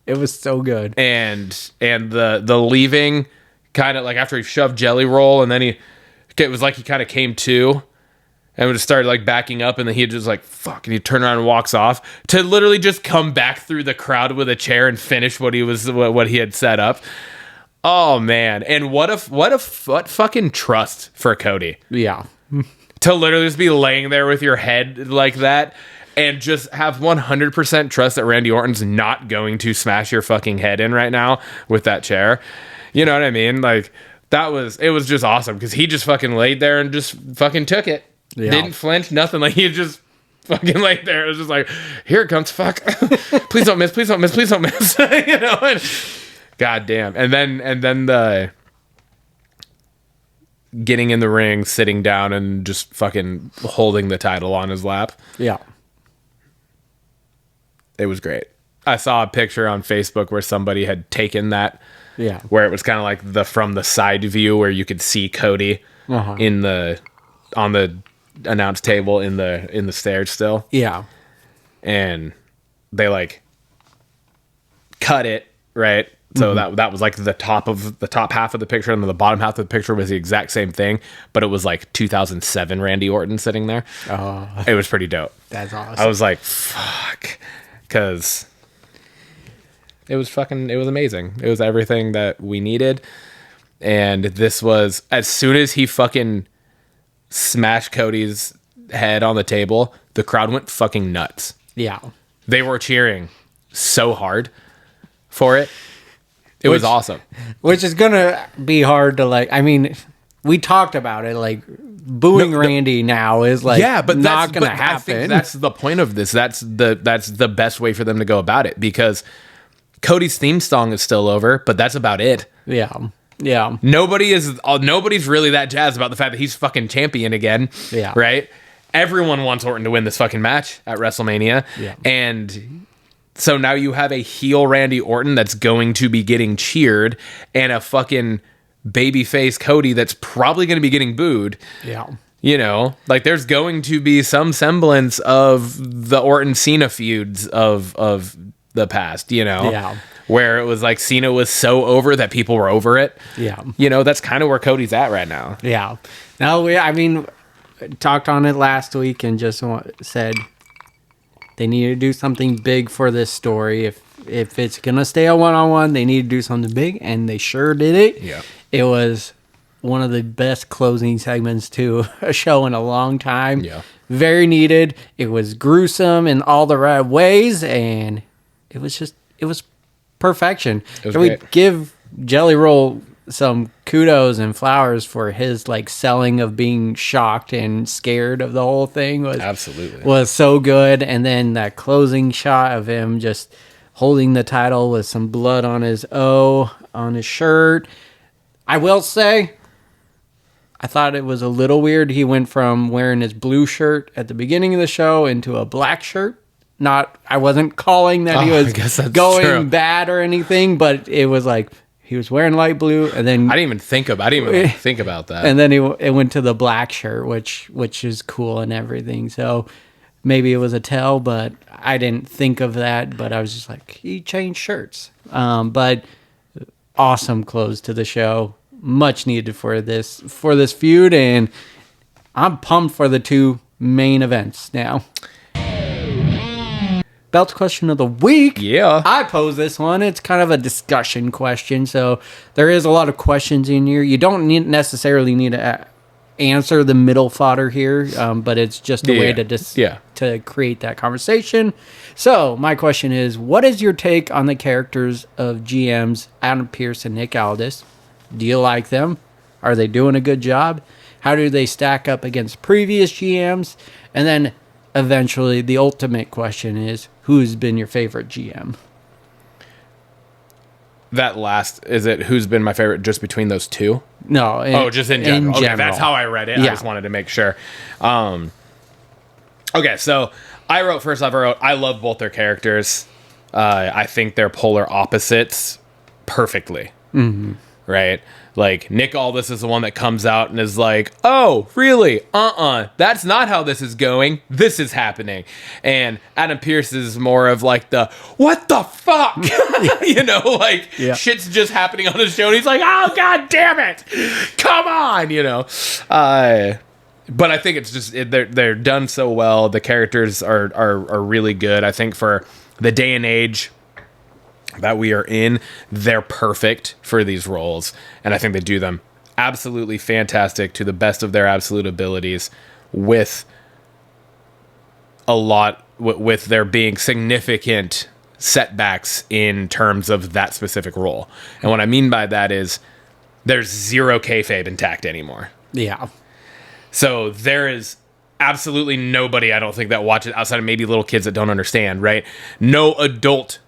It was so good. And the leaving, kind of like after he shoved Jelly Roll, and then it was like he kind of came to and just started like backing up, and then he just like, fuck, and he turned around and walks off to literally just come back through the crowd with a chair and finish what he had set up. Oh man. And what fucking trust for Cody. Yeah. To literally just be laying there with your head like that and just have 100% trust that Randy Orton's not going to smash your fucking head in right now with that chair. You know what I mean? Like, it was just awesome because he just fucking laid there and just fucking took it. Yeah. Didn't flinch, nothing. Like, he just fucking laid there. It was just like, here it comes, fuck. Please don't miss, please don't miss, please don't miss. And, God damn. And then getting in the ring, sitting down, and just fucking holding the title on his lap. Yeah. It was great. I saw a picture on Facebook where somebody had taken that, Yeah. where it was kind of like from the side view where you could see Cody on the announce table in the stairs still. Yeah. And they like cut it, right? So that was like the top half of the picture, and then the bottom half of the picture was the exact same thing, but it was like 2007 Randy Orton sitting there. It was pretty dope. That's awesome. I was like, fuck, because it was amazing. It was everything that we needed. And this was, as soon as he fucking smashed Cody's head on the table, the crowd went fucking nuts. Yeah. They were cheering so hard for it. It was awesome. Which is going to be hard to like, I mean, we talked about it, like booing Randy now is like but not going to happen. I think that's the point of this. That's the best way for them to go about it, because Cody's theme song is still over, but that's about it. Yeah. Yeah. Nobody's really that jazzed about the fact that he's fucking champion again. Yeah. Right? Everyone wants Orton to win this fucking match at WrestleMania. Yeah. And so now you have a heel Randy Orton that's going to be getting cheered, and a fucking babyface Cody that's probably going to be getting booed. Yeah. You know, like there's going to be some semblance of the Orton Cena feuds of the past, you know? Yeah. Where it was like Cena was so over that people were over it. Yeah. You know, that's kind of where Cody's at right now. Yeah. No, I mean, talked on it last week and just said they need to do something big for this story. If it's going to stay a one-on-one, they need to do something big, and they sure did it. Yeah. It was one of the best closing segments to a show in a long time. Yeah. Very needed. It was gruesome in all the right ways, and it was perfection. It was Can we great. give Jelly Roll some kudos and flowers for his like selling of being shocked and scared of the whole thing was so good. And then that closing shot of him just holding the title with some blood on his O on his shirt. I will say, I thought it was a little weird. He went from wearing his blue shirt at the beginning of the show into a black shirt. I wasn't calling that he was going bad or anything, but it was like he was wearing light blue, and then I didn't even think about that. And then it went to the black shirt, which is cool and everything. So maybe it was a tell, but I didn't think of that. But I was just like, he changed shirts. But awesome close to the show, much needed for this feud, and I'm pumped for the two main events now. Belt question of the week. Yeah. I pose this one. It's kind of a discussion question, so there is a lot of questions in here. You don't necessarily need to answer the middle fodder here, but it's just a way to create that conversation. So my question is, what is your take on the characters of GMs Adam Pearce and Nick Aldis? Do you like them? Are they doing a good job? How do they stack up against previous GMs? And then eventually the ultimate question is, who's been your favorite GM? That last, is it who's been my favorite just between those two? No. Just in general. Okay, that's how I read it. Yeah. I just wanted to make sure. Okay, so I love both their characters. I think they're polar opposites perfectly. Mm-hmm. Right? Like, Nick Aldis is the one that comes out and is like, oh, really? That's not how this is going. This is happening. And Adam Pearce is more of like the, what the fuck? You know, like, shit's just happening on the show. And he's like, oh, God damn it. Come on, you know. But I think it's just, they're done so well. The characters are really good. I think for the day and age that we are in, they're perfect for these roles, and I think they do them absolutely fantastic to the best of their absolute abilities, with there being significant setbacks in terms of that specific role. And what I mean by that is there's zero kayfabe intact anymore. Yeah. So there is absolutely nobody, I don't think, that watches outside of maybe little kids that don't understand, right? No adult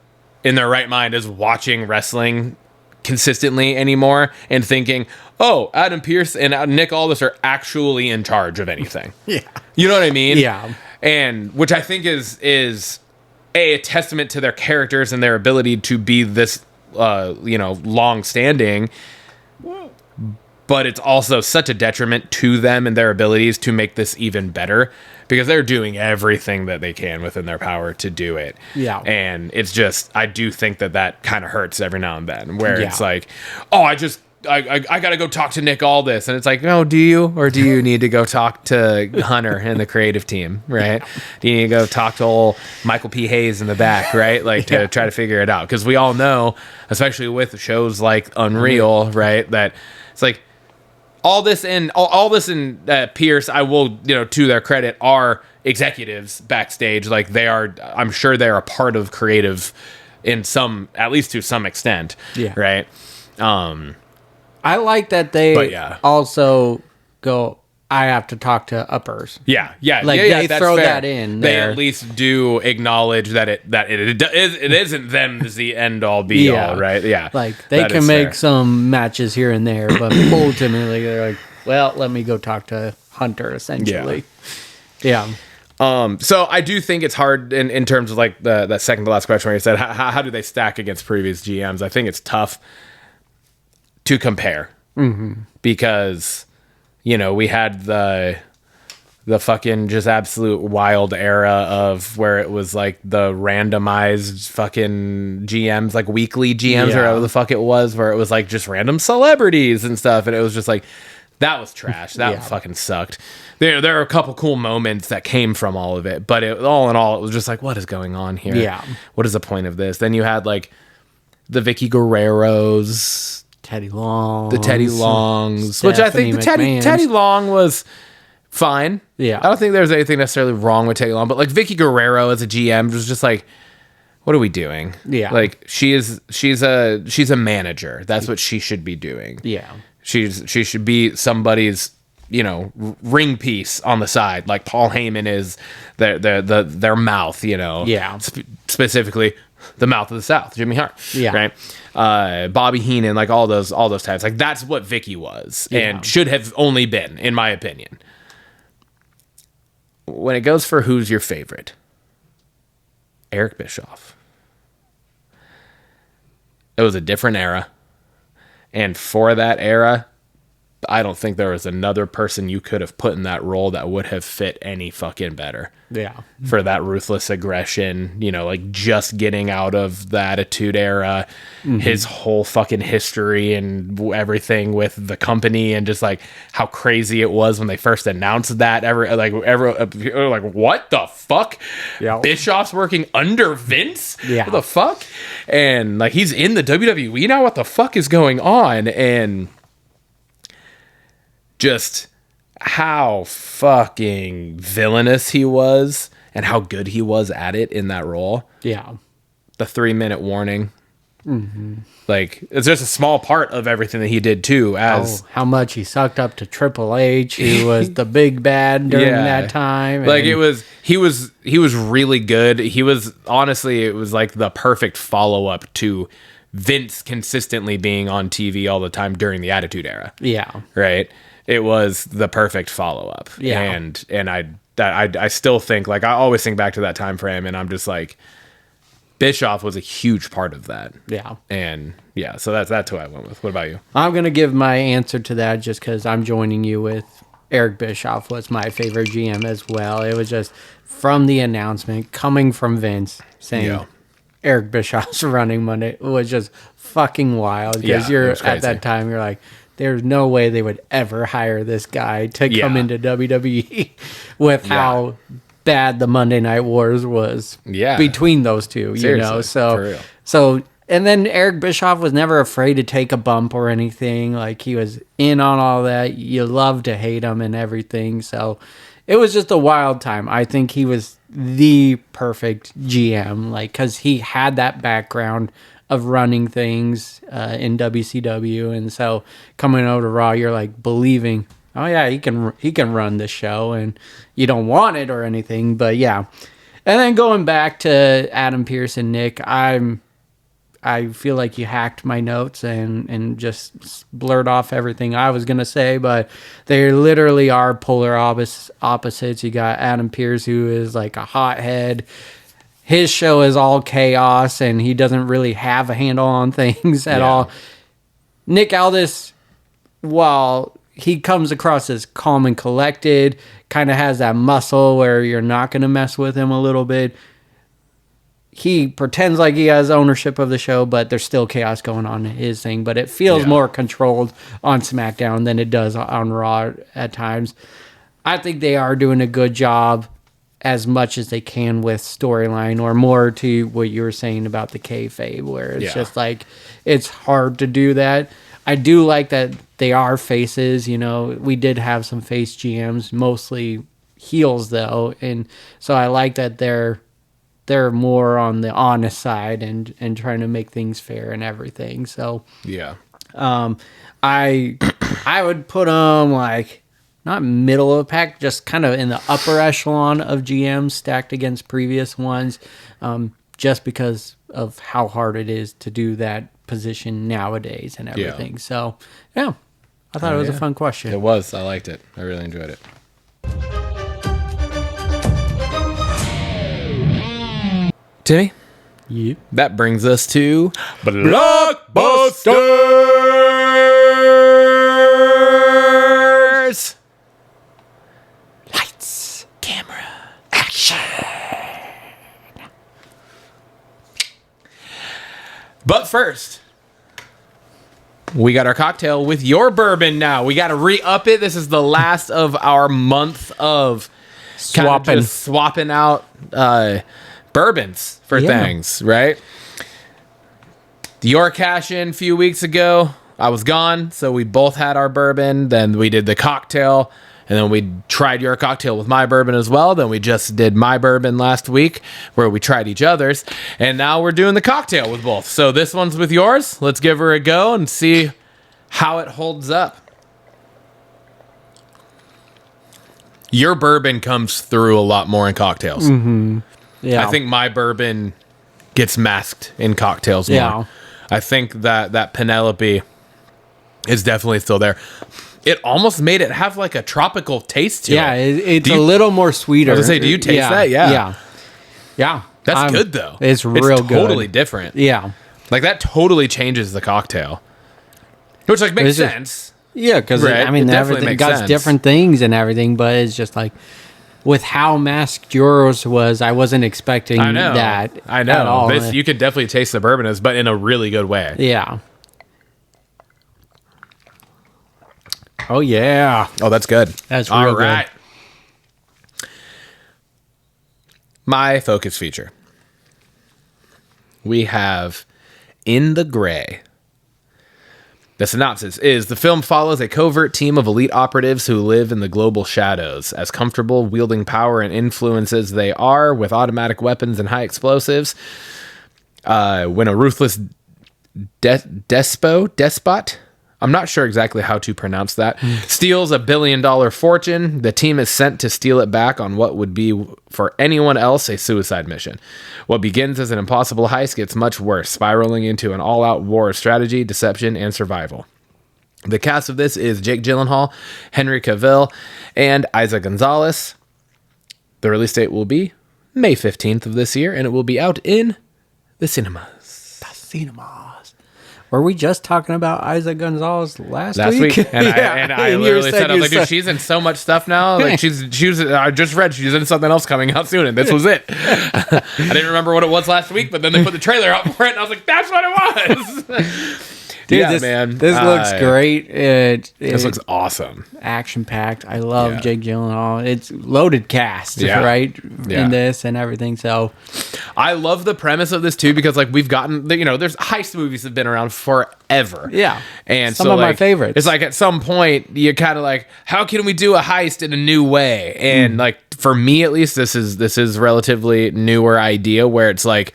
in their right mind is watching wrestling consistently anymore and thinking, oh, Adam Pearce and Nick Aldis are actually in charge of anything. Yeah. You know what I mean? Yeah. And which I think is a testament to their characters and their ability to be this, long standing. But it's also such a detriment to them and their abilities to make this even better because they're doing everything that they can within their power to do it. Yeah. And it's just, I do think that kind of hurts every now and then where it's like, oh, I got to go talk to Nick Aldis. And it's like, no, do you? Or do you need to go talk to Hunter and the creative team, right? Do you need to go talk to old Michael P. Hayes in the back, right? Like to try to figure it out. Because we all know, especially with shows like Unreal, right, that it's like, all this and Pierce, I will, to their credit, are executives backstage. Like they are, I'm sure they're a part of creative at least to some extent. Yeah. Right. I like that they also go, I have to talk to uppers. Yeah. Yeah. Like they that's throw fair. That in They there. at least do acknowledge that it isn't them as the end all be all, right? Yeah. Like they can make some matches here and there, but ultimately they're like, well, let me go talk to Hunter essentially. Yeah. So I do think it's hard in terms of like the second to last question where you said, how do they stack against previous GMs? I think it's tough to compare because, we had the fucking just absolute wild era of where it was like the randomized fucking GMs, like weekly GMs or whatever the fuck it was, where it was like just random celebrities and stuff. And it was just like, that was trash. That fucking sucked. There are a couple cool moments that came from all of it, but all in all, it was just like, what is going on here? Yeah. What is the point of this? Then you had like the Vicky Guerreros, the Teddy Longs, which I think the Teddy Long was fine. Yeah. I don't think there's anything necessarily wrong with Teddy Long, but like Vicky Guerrero as a GM was just like, what are we doing? Yeah. Like she's a manager. That's what she should be doing. Yeah. She should be somebody's, ring piece on the side, like Paul Heyman is their mouth, Yeah. Specifically the mouth of the South, Jimmy Hart. Yeah. Right. Bobby Heenan, like all those types. Like that's what Vicky was and should have only been, in my opinion. When it goes for who's your favorite, Eric Bischoff. It was a different era. And for that era, I don't think there was another person you could have put in that role that would have fit any fucking better. Yeah. For that ruthless aggression, like just getting out of the Attitude Era, his whole fucking history and everything with the company and just like how crazy it was when they first announced that. Like, what the fuck? Yeah. Bischoff's working under Vince? Yeah. What the fuck? And like he's in the WWE now? What the fuck is going on? And just how fucking villainous he was and how good he was at it in that role. Yeah. The 3-minute warning. Like, it's just a small part of everything that he did too. As how much he sucked up to Triple H, who was the big bad during that time. Like he was really good. He was honestly, it was like the perfect follow-up to Vince consistently being on TV all the time during the Attitude Era. Yeah. Right. It was the perfect follow-up. Yeah. And I still think, like, I always think back to that time frame, and I'm just like, Bischoff was a huge part of that. Yeah. And yeah, so that's who I went with. What about you? I'm going to give my answer to that just because I'm joining you with Eric Bischoff was my favorite GM as well. It was just from the announcement coming from Vince saying Eric Bischoff's running Monday was just fucking wild because you're at that time, you're like, there's no way they would ever hire this guy to come into WWE with how bad the Monday Night Wars was between those two, Seriously, So, and then Eric Bischoff was never afraid to take a bump or anything. Like, he was in on all that. You love to hate him and everything. So it was just a wild time. I think he was the perfect GM, like, because he had that background of running things in WCW, and so coming over to Raw, you're like believing, oh yeah, he can run this show, and you don't want it or anything, but yeah. And then going back to Adam Pearce and Nick, I'm I feel like you hacked my notes and just blurred off everything I was going to say, but they literally are polar opposites. You got Adam Pearce, who is like a hothead. His show is all chaos, and he doesn't really have a handle on things at all. Nick Aldis, while he comes across as calm and collected, kind of has that muscle where you're not going to mess with him a little bit. He pretends like he has ownership of the show, but there's still chaos going on in his thing. But it feels more controlled on SmackDown than it does on Raw at times. I think they are doing a good job as much as they can with storyline, or more to what you were saying about the kayfabe, where it's just like, it's hard to do that. I do like that they are faces. You know, we did have some face GMs, mostly heels though. And so I like that they're more on the honest side and trying to make things fair and everything. So I would put them like not middle of the pack, just kind of in the upper echelon of GMs stacked against previous ones, just because of how hard it is to do that position nowadays and everything. So I thought it was a fun question. It was. I liked it. I really enjoyed it. Timmy? Yeah. That brings us to Blockbusters! Lights, camera, action! But first, we got our cocktail with your bourbon now. We got to re-up it. This is the last of our month of swapping out bourbons for things, right? Your cash in a few weeks ago, I was gone, so we both had our bourbon. Then we did the cocktail, and then we tried your cocktail with my bourbon as well. Then we just did my bourbon last week, where we tried each other's, and now we're doing the cocktail with both. So this one's with yours. Let's give her a go and see how it holds up. Your bourbon comes through a lot more in cocktails. Mm-hmm. Yeah, I think my bourbon gets masked in cocktails more. Yeah. I think that Penelope is definitely still there. It almost made it have like a tropical taste to it. Yeah, it's a little more sweeter. I was gonna say, do you taste that? Yeah. That's good though. It's real good. Totally different. Yeah. Like that totally changes the cocktail. Which like makes sense. Yeah, because Right, I mean it definitely everything makes got sense. different things and everything, but it's just like with how masked yours was, I wasn't expecting that. I know. At all. You could definitely taste the bourbon, but in a really good way. Yeah. Oh yeah. Oh, that's good. That's real all good. right. My focus feature. We have In the Gray. The synopsis is, the film follows a covert team of elite operatives who live in the global shadows. As comfortable wielding power and influence as they are with automatic weapons and high explosives, when a ruthless despot, I'm not sure exactly how to pronounce that, steals $1 billion fortune, the team is sent to steal it back on what would be, for anyone else, a suicide mission. What begins as an impossible heist gets much worse, spiraling into an all-out war of strategy, deception, and survival. The cast of this is Jake Gyllenhaal, Henry Cavill, and Isa Gonzalez. The release date will be May 15th of this year, and it will be out in the cinemas. Were we just talking about Isa Gonzalez last week? And I And you literally said said, I was like, you dude, she's in so much stuff now. Like I just read she's in something else coming out soon, and this was it. I didn't remember what it was last week, but then they put the trailer out for it, and I was like, that's what it was. Dude, yeah, this, man. This looks great. This looks awesome. Action packed. I love Jake Gyllenhaal. It's loaded cast, right? Yeah. In this and everything. So I love the premise of this too, because like we've gotten, there's heist movies have been around forever. Yeah. And some of my favorites. It's like at some point you're kind of like, how can we do a heist in a new way? And like for me at least, this is relatively newer idea where it's like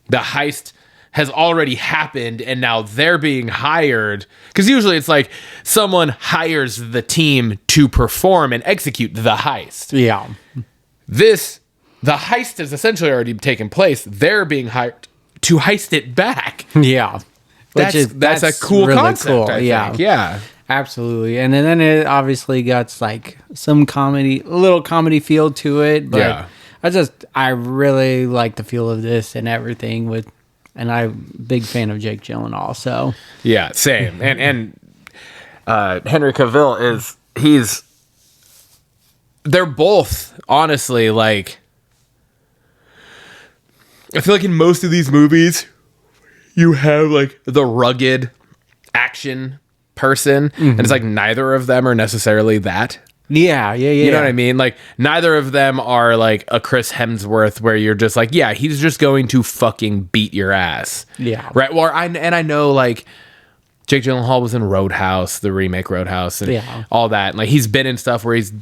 the heist has already happened and now they're being hired, because usually it's like someone hires the team to perform and execute the heist. Yeah. The heist has essentially already taken place. They're being hired to heist it back. Yeah. That's a cool really concept, cool. I Yeah. think. Yeah. Absolutely. And then it obviously got like some comedy, a little comedy feel to it. But Yeah. I really like the feel of this and everything and I'm a big fan of Jake Gyllenhaal. So Yeah, same. And Henry Cavill they're both honestly like, I feel like in most of these movies you have like the rugged action person, and it's like neither of them are necessarily that. yeah. You know what I mean? Like neither of them are like a Chris Hemsworth where you're just like, yeah, he's just going to fucking beat your ass. Yeah. Right. Well, I know like Jake Gyllenhaal was in Roadhouse, the remake Roadhouse, and all that. And like he's been in stuff where he's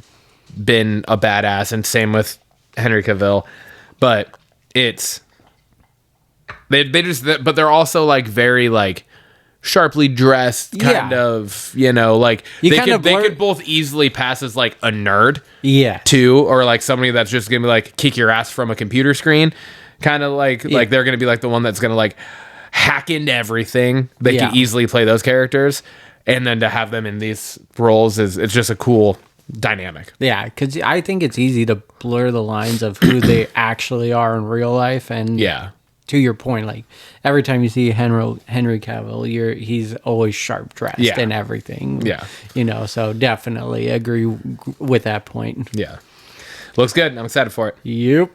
been a badass, and same with Henry Cavill. But it's but they're also like very like sharply dressed kind of, you know, like they could both easily pass as like a nerd, too, or like somebody that's just gonna be like kick your ass from a computer screen, kind of like they're gonna be like the one that's gonna like hack into everything. They can easily play those characters, and then to have them in these roles it's just a cool dynamic. Yeah, because I think it's easy to blur the lines of who they actually are in real life, and to your point, like every time you see Henry Cavill, he's always sharp dressed and everything. Yeah, you know, so definitely agree with that point. Yeah, looks good. I'm excited for it. Yep.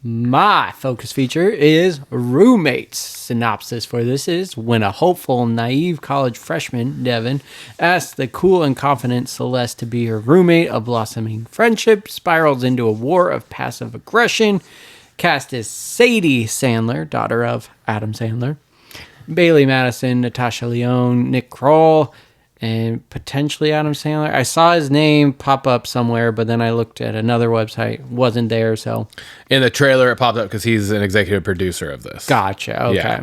My focus feature is Roommates. Synopsis for this is: when a hopeful, naive college freshman, Devin, asks the cool and confident Celeste to be her roommate, a blossoming friendship spirals into a war of passive aggression. Cast is Sadie Sandler, daughter of Adam Sandler, Bailey Madison, Natasha Lyonne, Nick Kroll, and potentially Adam Sandler. I saw his name pop up somewhere, but then I looked at another website, wasn't there. So in the trailer, it popped up because he's an executive producer of this. Gotcha. Okay.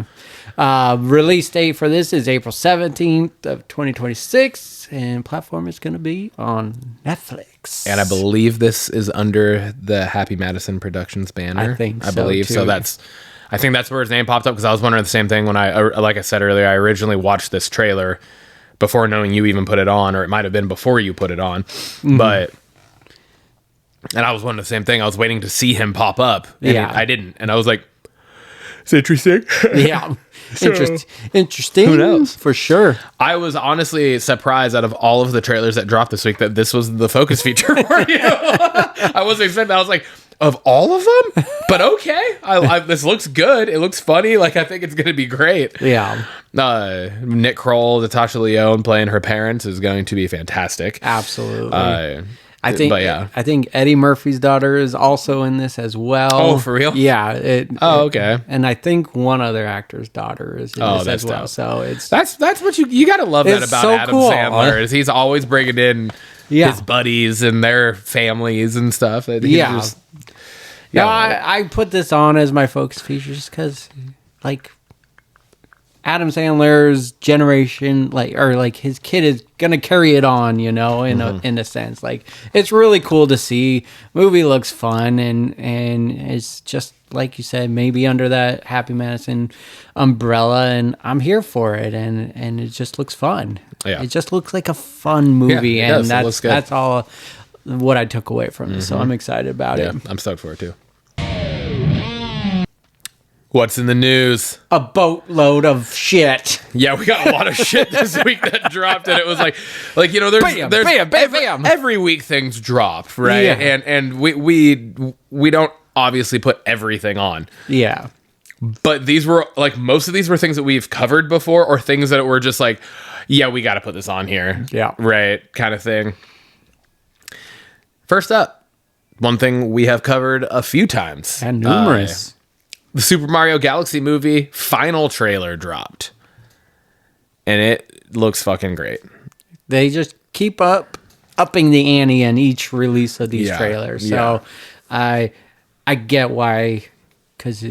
Release date for this is April 17th of 2026, and platform is going to be on Netflix. And I believe this is under the Happy Madison Productions banner. I believe so. I think that's where his name popped up, because I was wondering the same thing when like I said earlier, I originally watched this trailer before knowing you even put it on, or it might have been before you put it on. And I was wondering the same thing. I was waiting to see him pop up, and I didn't. And I was like, it's interesting. Yeah. So, interesting. Who knows? For sure. I was honestly surprised out of all of the trailers that dropped this week that this was the focus feature for you. I wasn't expecting that. I was like, of all of them? But okay. This looks good. It looks funny. Like, I think it's going to be great. Yeah. Nick Kroll, Natasha Lyonne playing her parents is going to be fantastic. Absolutely. I think Eddie Murphy's daughter is also in this as well. Oh, for real? Yeah. Okay. And I think one other actor's daughter is in this as well. Dope. So that's what you gotta love that about so Adam cool. Sandler, is he's always bringing in his buddies and their families and stuff. I put this on as my focus feature just because, like, Adam Sandler's generation, like his kid is gonna carry it on, you know, in a sense. Like, it's really cool to see. Movie looks fun, and it's just like you said, maybe under that Happy Madison umbrella, and I'm here for it, and it just looks fun. Yeah. It just looks like a fun movie, and that's all what I took away from it. So I'm excited about it. I'm stoked for it too. What's in the news? A boatload of shit. Yeah, we got a lot of shit this week that dropped, and it was like you know, there's bam. Every week things dropped, right? Yeah. And we don't obviously put everything on. Yeah. But these were like, most of these were things that we've covered before, or things that were just like, yeah, we got to put this on here. Yeah. Right, kind of thing. First up, one thing we have covered a few times. And numerous. The Super Mario Galaxy movie final trailer dropped. And it looks fucking great. They just keep upping the ante in each release of these trailers. So I get why, because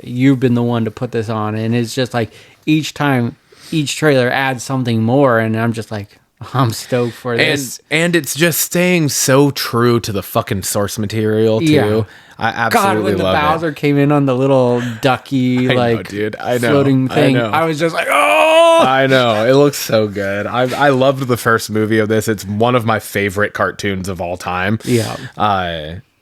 you've been the one to put this on, and it's just like each time each trailer adds something more, and I'm just like, I'm stoked for this. And it's just staying so true to the fucking source material too. Yeah. I God, absolutely when the love Bowser it. came in on the little ducky, I know, like, dude. I know. floating thing, I know. I was just like, oh! I know. It looks so good. I loved the first movie of this. It's one of my favorite cartoons of all time. Yeah.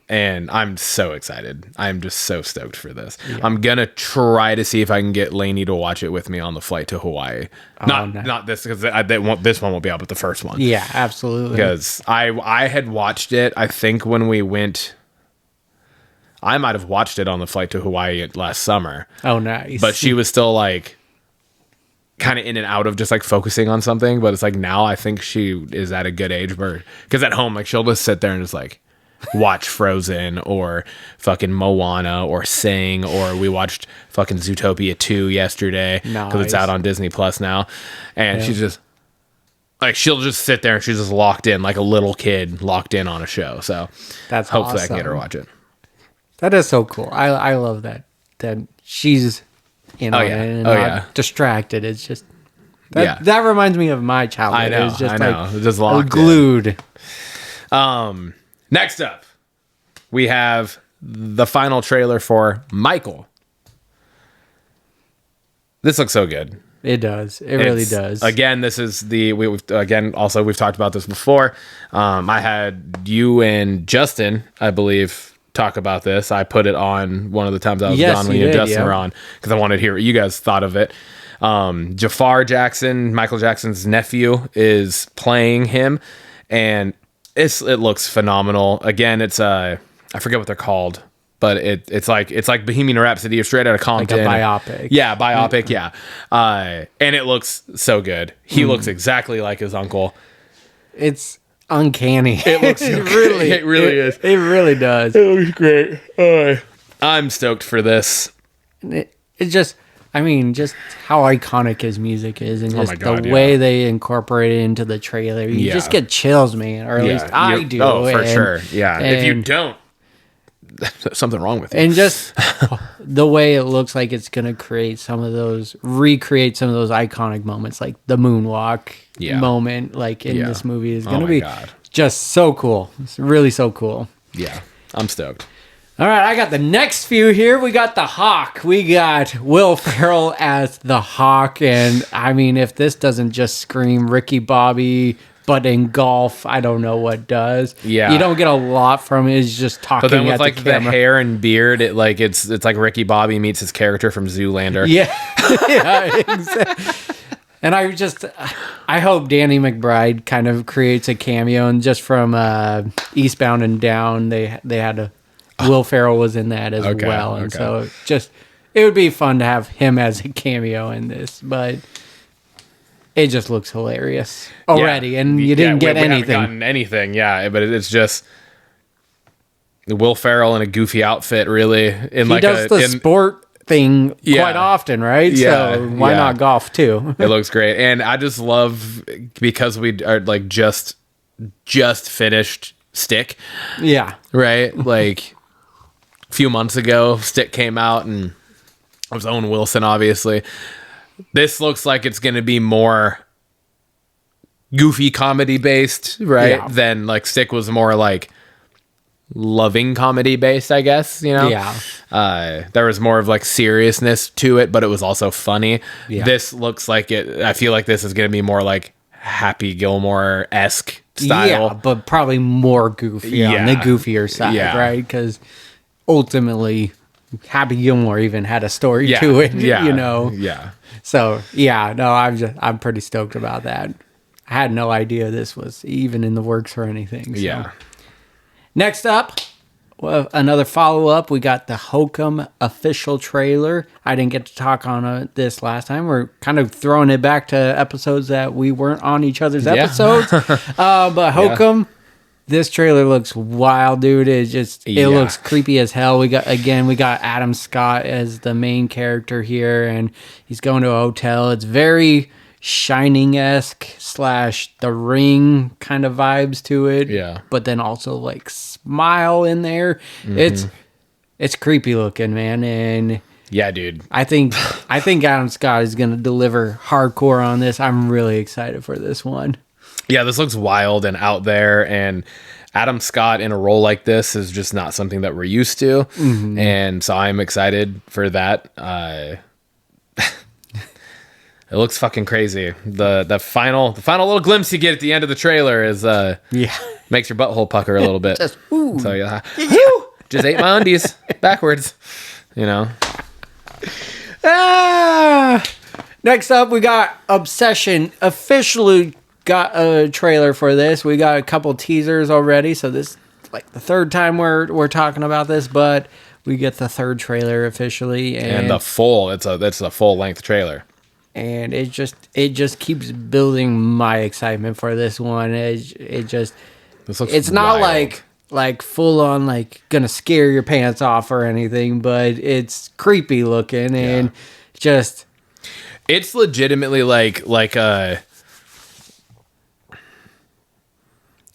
And I'm so excited. I'm just so stoked for this. Yeah. I'm gonna try to see if I can get Lainey to watch it with me on the flight to Hawaii. Not this, because this one won't be out, but the first one. Yeah, absolutely. Because I had watched it. I think when we went, I might have watched it on the flight to Hawaii last summer. Oh, nice. But she was still like kind of in and out of just like focusing on something. But it's like now I think she is at a good age where, because at home, like she'll just sit there and just like watch Frozen or fucking Moana or Sing, or we watched fucking Zootopia 2 yesterday because it's out on Disney Plus now. And she's just like, she'll just sit there and she's just locked in like a little kid locked in on a show. So that's hopefully awesome. I can get her to watch it. That is so cool. I love that she's in on it and not distracted. It's just that reminds me of my childhood. I know. It's just It's just locked glued. Next up, we have the final trailer for Michael. This looks so good. It does. It really does. Again, this is we've talked about this before. I had you and Justin, I believe, talk about this. I put it on one of the times I was gone when you and Justin were on, because I wanted to hear what you guys thought of it. Jafar Jackson, Michael Jackson's nephew, is playing him, and it looks phenomenal. Again, it's I forget what they're called, but it's like Bohemian Rhapsody or Straight Outta Compton. Like a biopic. Yeah, biopic, yeah. And it looks so good. He looks exactly like his uncle. It's uncanny. It looks it really is. It really does. It looks great. I'm stoked for this. It just how iconic his music is, and just the way they incorporate it into the trailer. You just get chills, man. Or at least I do. Oh, for sure. Yeah. If you don't, there's something wrong with you. And just the way it looks like it's going to recreate some of those iconic moments, like the moonwalk moment, like in this movie, is going to be just so cool. It's really so cool. Yeah. I'm stoked. All right, I got the next few here. We got the Hawk. We got Will Ferrell as the Hawk. And I mean, if this doesn't just scream Ricky Bobby, but in golf, I don't know what does. Yeah. You don't get a lot from it. It's just talking. But then with at like the hair and beard, it's like Ricky Bobby meets his character from Zoolander. Yeah. Yeah, exactly. And I hope Danny McBride kind of creates a cameo. And just from Eastbound and Down, they had Will Ferrell was in that as well. And so it would be fun to have him as a cameo in this, but it just looks hilarious already. And you didn't get anything. We haven't gotten anything. Yeah. But it's just Will Ferrell in a goofy outfit, really. He does the sport thing quite often, right? Yeah, so why not golf too? It looks great. And I just love, because we are like just finished Stick. Yeah. Right? Like a few months ago, Stick came out, and it was Owen Wilson, obviously. This looks like it's going to be more goofy comedy based, right? Yeah. Than like Stick was more like loving comedy based, I guess, you know? Yeah. There was more of like seriousness to it, but it was also funny. Yeah. This looks like I feel like this is going to be more like Happy Gilmore-esque style. Yeah, but probably more goofy on the goofier side, right? Because ultimately, Happy Gilmore even had a story to it, you know? Yeah. So, I'm pretty stoked about that. I had no idea this was even in the works or anything. So. Yeah. Next up, another follow-up. We got the Hokum official trailer. I didn't get to talk on this last time. We're kind of throwing it back to episodes that we weren't on each other's episodes. But Hokum, this trailer looks wild, dude. It looks creepy as hell. We got Adam Scott as the main character here, and he's going to a hotel. It's very Shining-esque / The Ring kind of vibes to it. Yeah. But then also like Smile in there. Mm-hmm. It's creepy looking, man. And yeah, dude. I think Adam Scott is going to deliver hardcore on this. I'm really excited for this one. Yeah, this looks wild and out there, and Adam Scott in a role like this is just not something that we're used to, and so I'm excited for that. It looks fucking crazy. The final little glimpse you get at the end of the trailer is makes your butthole pucker a little bit. Just ooh. So woo! Just ate my undies backwards, you know. Next up, we got Obsession. Officially got a trailer for this. We got a couple teasers already, so this is like the third time we're talking about this, but we get the third trailer officially, and the full. It's a full length trailer. And it just keeps building my excitement for this one. This looks it's not wild. like full on like gonna scare your pants off or anything, but it's creepy looking and just it's legitimately like a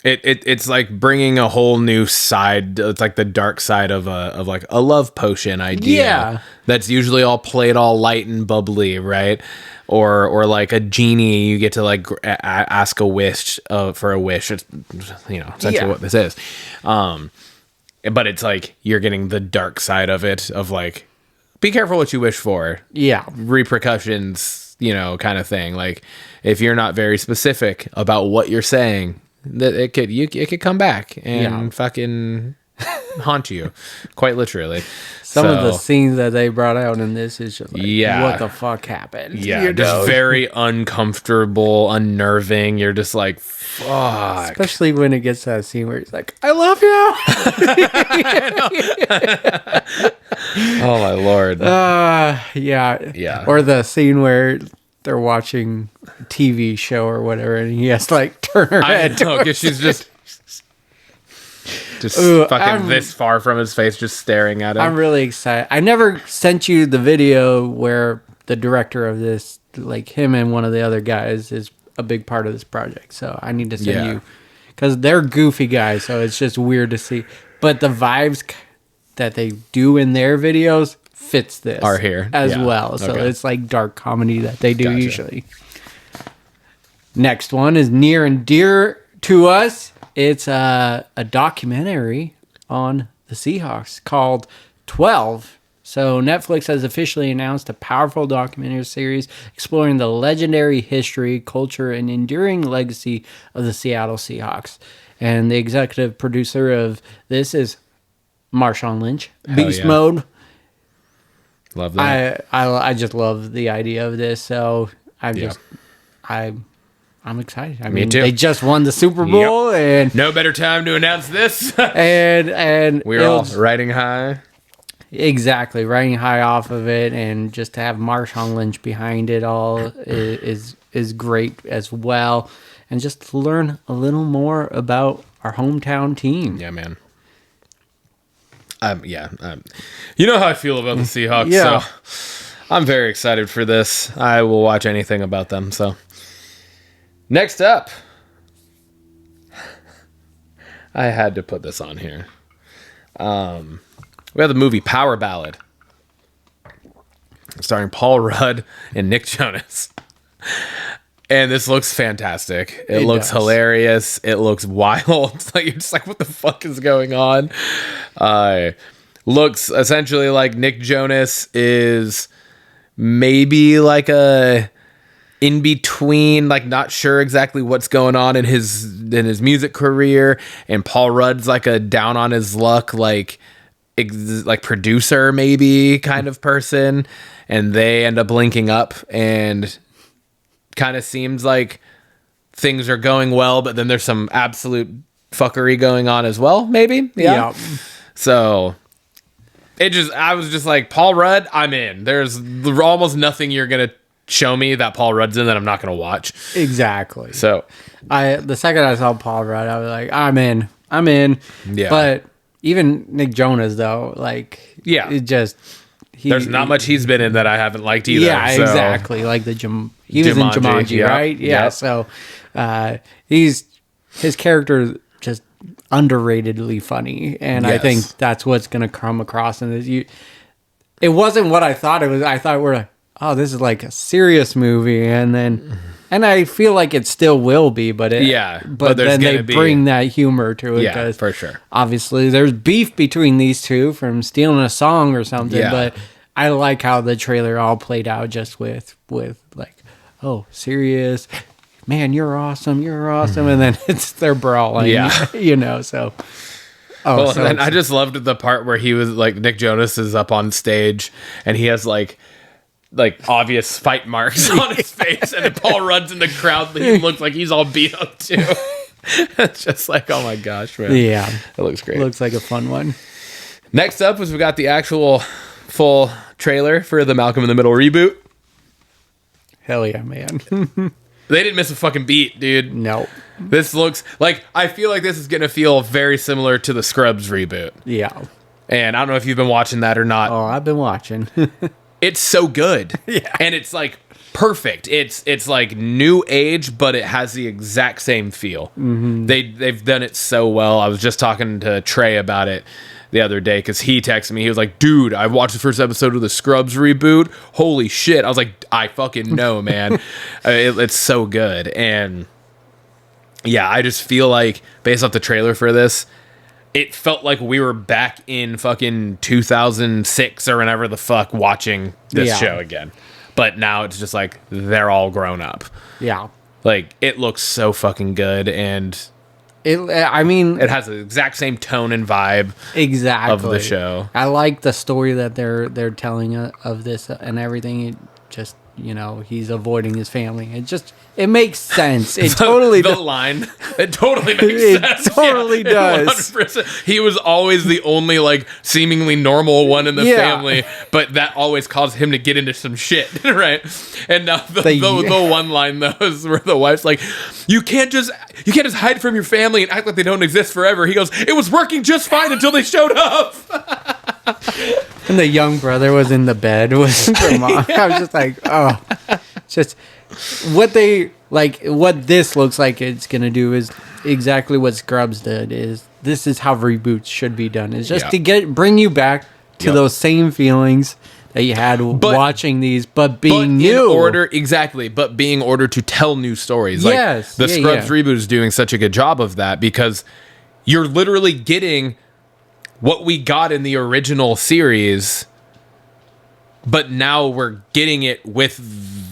it's like bringing a whole new side. It's like the dark side of like a love potion idea. Yeah. That's usually all played all light and bubbly, right? Or like a genie, you get to like ask a wish for a wish. It's, essentially what this is. But it's like you're getting the dark side of it, of like, be careful what you wish for. Yeah. Repercussions, kind of thing. Like if you're not very specific about what you're saying, that it could come back and fucking haunt you, quite literally. Some of the scenes that they brought out in this is just like, what the fuck happened? Yeah, just very uncomfortable, unnerving. You're just like, fuck. Especially when it gets to that scene where he's like, I love you. Oh my lord. Yeah. Or the scene where they're watching a TV show or whatever, and he has to like turn her head. I know, because she's just fucking this far from his face, just staring at him. I'm really excited. I never sent you the video where the director of this, like him and one of the other guys, is a big part of this project. So I need to send you, because they're goofy guys, so it's just weird to see. But the vibes that they do in their videos fits this are here as well. So it's like dark comedy that they do usually. Next one is near and dear to us. It's a documentary on the Seahawks called 12. So Netflix has officially announced a powerful documentary series exploring the legendary history, culture, and enduring legacy of the Seattle Seahawks. And the executive producer of this is Marshawn Lynch. Beast Mode. Love that. I just love the idea of this. So I'm excited. I mean, too. They just won the Super Bowl, and no better time to announce this. and we're all riding high. Exactly, riding high off of it, and just to have Marshawn Lynch behind it all is great as well, and just to learn a little more about our hometown team. Yeah, man. You know how I feel about the Seahawks. So I'm very excited for this. I will watch anything about them. So. Next up, I had to put this on here. We have the movie Power Ballad, starring Paul Rudd and Nick Jonas. And this looks fantastic. It looks hilarious. It looks wild. It's like, you're just like, what the fuck is going on? Looks essentially like Nick Jonas is maybe like a in between, like not sure exactly what's going on in his music career, and Paul Rudd's like a down on his luck, like producer maybe kind of person, and they end up linking up, and kind of seems like things are going well, but then there's some absolute fuckery going on as well, maybe. Yeah. So I was just like, Paul Rudd, I'm in. There's almost nothing you're gonna show me that Paul Rudd's in that I'm not going to watch. Exactly. So the second I saw Paul Rudd, I was like, I'm in. Yeah. But even Nick Jonas though, like, there's not much he's been in that I haven't liked either. Yeah, so. Exactly. Like he was in Jumanji, right? Yeah. Yep. So his character just underratedly funny, and I think that's what's going to come across in this. It wasn't what I thought it was. I thought we're like, oh, this is like a serious movie, and then And I feel like it still will be, but but there's then they gonna be- bring that humor to it. Yeah, 'Cause for sure. obviously, there's beef between these two from stealing a song or something. Yeah. But I like how the trailer all played out, just with like, oh, serious, man, you're awesome, and then they're brawling. Yeah. you know. So, Well, and I just loved the part where he was like, Nick Jonas is up on stage and he has like obvious fight marks on his face, and then Paul runs in the crowd. He looks like he's all beat up too. It's just like, oh my gosh, man. yeah, It looks great. looks like a fun one. Next up is we got the actual full trailer for the Malcolm in the Middle reboot. Hell yeah, man. They didn't miss a fucking beat, dude. No. This looks like, I feel like this is going to feel very similar to the Scrubs reboot. Yeah. And I don't know if you've been watching that or not. Oh, I've been watching. It's so good. Yeah. And it's like perfect. It's like new age, but it has the exact same feel. Mm-hmm. They've done it so well. I was just talking to Trey about it the other day because he texted me. He was like, dude, I watched the first episode of the Scrubs reboot. Holy shit. I was like, I fucking know, man. It's so good. And yeah, I just feel like based off the trailer for this, it felt like we were back in fucking 2006 or whenever the fuck watching this show again. But now it's just like they're all grown up. Yeah. Like, it looks so fucking good, and I mean, it has the exact same tone and vibe exactly of the show. I like the story that they're telling of this and everything. It just, you know, he's avoiding his family. It makes sense. It totally the does. line, it totally makes It sense. totally does. 100%. He was always the only like seemingly normal one in the Yeah. family, but that always caused him to get into some shit, right? And now the one line though is where the wife's like, you can't just hide from your family and act like they don't exist forever. He goes, it was working just fine until they showed up. And the young brother was in the bed with the mom. I was just like, oh, just what this looks like it's gonna do is exactly what Scrubs did. This is how reboots should be done. Is just to bring you back to those same feelings that you had watching these, but being new. But being ordered to tell new stories. Like, yes, the Scrubs reboot is doing such a good job of that because you're literally getting what we got in the original series, but now we're getting it with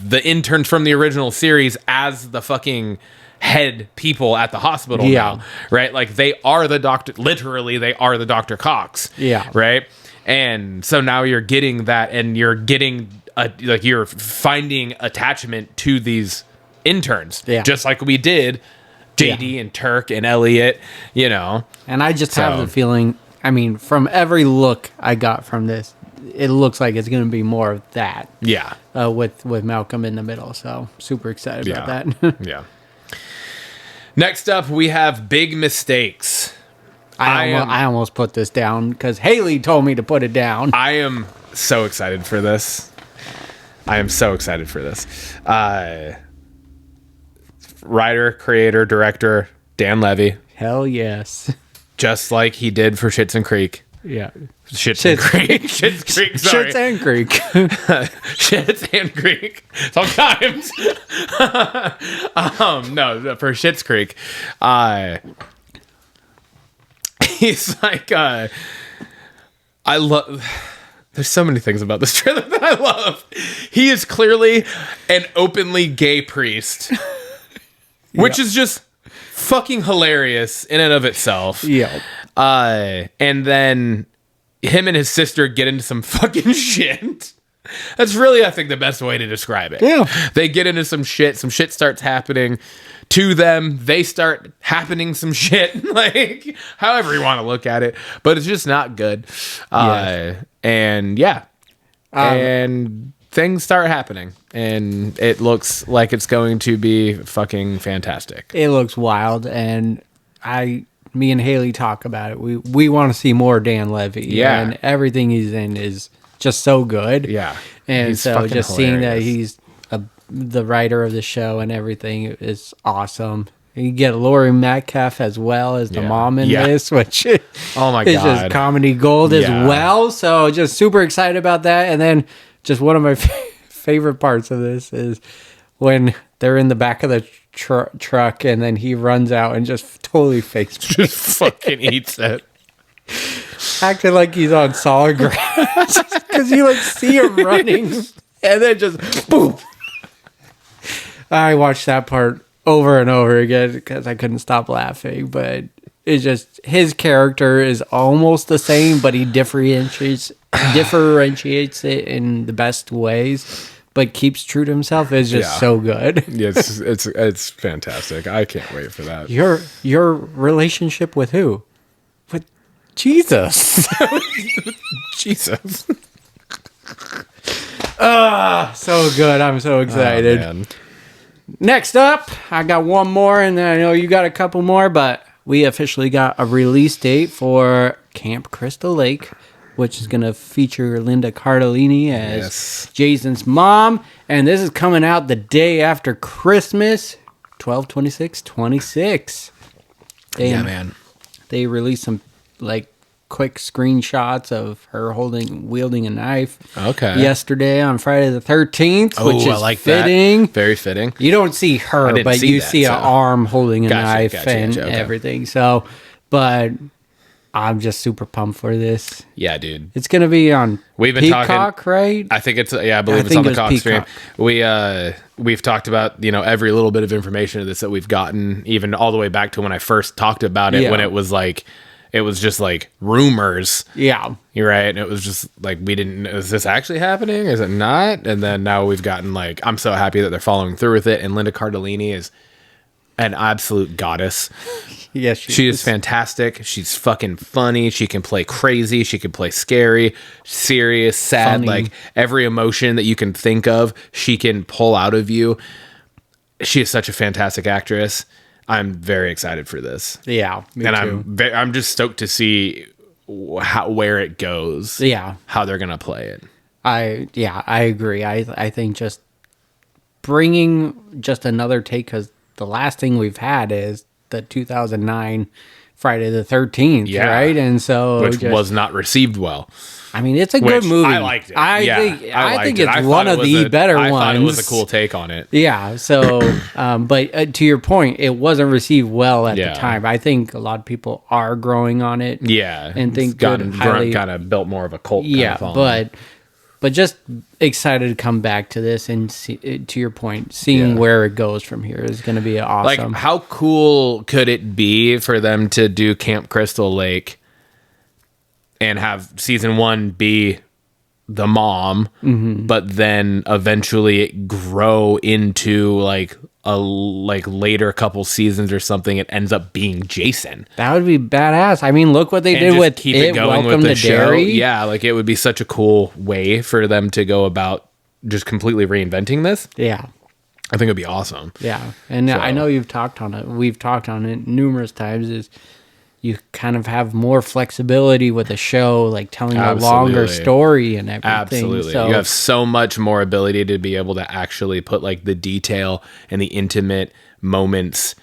the interns from the original series as the fucking head people at the hospital now, right? Like, they are the doctor, literally they are the Dr. Cox. Yeah. Right? And so now you're getting that, and you're getting you're finding attachment to these interns. Yeah. Just like we did JD and Turk and Elliot, you know. And I just have the feeling, I mean, from every look I got from this, it looks like it's going to be more of that. Yeah. With Malcolm in the Middle. So super excited about that. Yeah. Next up, we have Big Mistakes. I almost put this down because Haley told me to put it down. I am so excited for this. Writer, creator, director, Dan Levy. Hell yes. Just like he did for Schitt's and Creek. Yeah. Schitt's and Creek. Schitt's Creek, sorry. Schitt's and Creek. Schitt's and Creek. Sometimes. No, for Schitt's Creek. He's like, I love... There's so many things about this trailer that I love. He is clearly an openly gay priest, which is just fucking hilarious in and of itself. Yeah. And then him and his sister get into some fucking shit. That's really, I think, the best way to describe it. Yeah. They get into some shit. Some shit starts happening to them. They start happening some shit. Like, however you want to look at it. But it's just not good. And things start happening. And it looks like it's going to be fucking fantastic. It looks wild. And me and Haley talk about it. We want to see more Dan Levy. Yeah. And everything he's in is just so good. Yeah. And He's so fucking just seeing that hilarious. he's the writer of the show and everything is awesome. You get Laurie Metcalf as well as the mom in this, which oh my is God. just comedy gold as well. So just super excited about that. And then just one of my favorite parts of this is when they're in the back of the truck and then he runs out and just totally face Just fucking eats it. acting like he's on solid ground because you like see him running and then just boom. I watched that part over and over again because I couldn't stop laughing, but it's just his character is almost the same, but he differentiates it in the best ways, but keeps true to himself. Is just so good. Yes, it's fantastic. I can't wait for that. Your relationship with who? With Jesus. Jesus. So good. I'm so excited. Oh, man. Next up, I got one more, and I know you got a couple more, but we officially got a release date for Camp Crystal Lake, which is going to feature Linda Cardellini as Jason's mom. And this is coming out the day after Christmas, 12/26/26. Yeah, man. They released some like quick screenshots of her wielding a knife. Okay. Yesterday on Friday the 13th, which is I like fitting. That. Very fitting. You don't see her, but you see an arm holding a knife and everything. So, but I'm just super pumped for this. Yeah, dude. It's going to be on Peacock, talking, right? I think it's, I believe it's on the Cox stream. We've talked about, every little bit of information of this that we've gotten, even all the way back to when I first talked about it, when it was just like rumors. Yeah. You're right. And it was just like, is this actually happening? Is it not? And then now we've gotten I'm so happy that they're following through with it. And Linda Cardellini is an absolute goddess. Yes, she is fantastic. She's fucking funny. She can play crazy. She can play scary, serious, sad, funny. Like every emotion that you can think of, she can pull out of you. She is such a fantastic actress. I'm very excited for this. Yeah, me too. I'm just stoked to see where it goes. Yeah, how they're gonna play it. I agree. I think just bringing just another take, because the last thing we've had is the 2009 Friday the 13th, right? And so which was not received well. I mean, it's a good movie. I liked it. I think it's one of the better ones. I thought it was a cool take on it. Yeah. So, but to your point, it wasn't received well at the time. I think a lot of people are growing on it. Yeah, and think kind of built more of a cult. Yeah, kind of but just excited to come back to this and to your point, seeing where it goes from here is going to be awesome. Like, how cool could it be for them to do Camp Crystal Lake and have season 1 be the mom, but then eventually it grow into like a later couple seasons or something, it ends up being Jason. That would be badass. I mean, look what they did with keep it going Welcome with the to show. Derry. Yeah, like it would be such a cool way for them to go about just completely reinventing this. Yeah, I think it'd be awesome. Yeah, and I know you've talked on it. We've talked on it numerous times. Is you kind of have more flexibility with a show, like telling a longer story and everything. Absolutely. So, you have so much more ability to be able to actually put like the detail and the intimate moments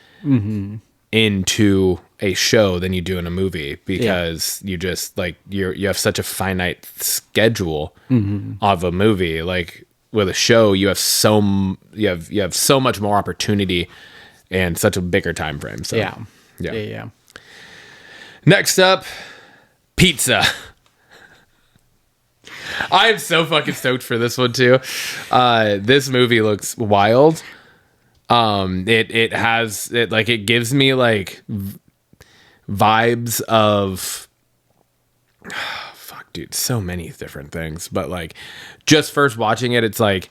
into a show than you do in a movie, because you just like you have such a finite schedule of a movie. Like with a show, you have so much more opportunity and such a bigger time frame. So yeah. Next up, pizza. I am so fucking stoked for this one too. This movie looks wild. It gives me like vibes of fuck, dude, so many different things. But like, just first watching it, it's like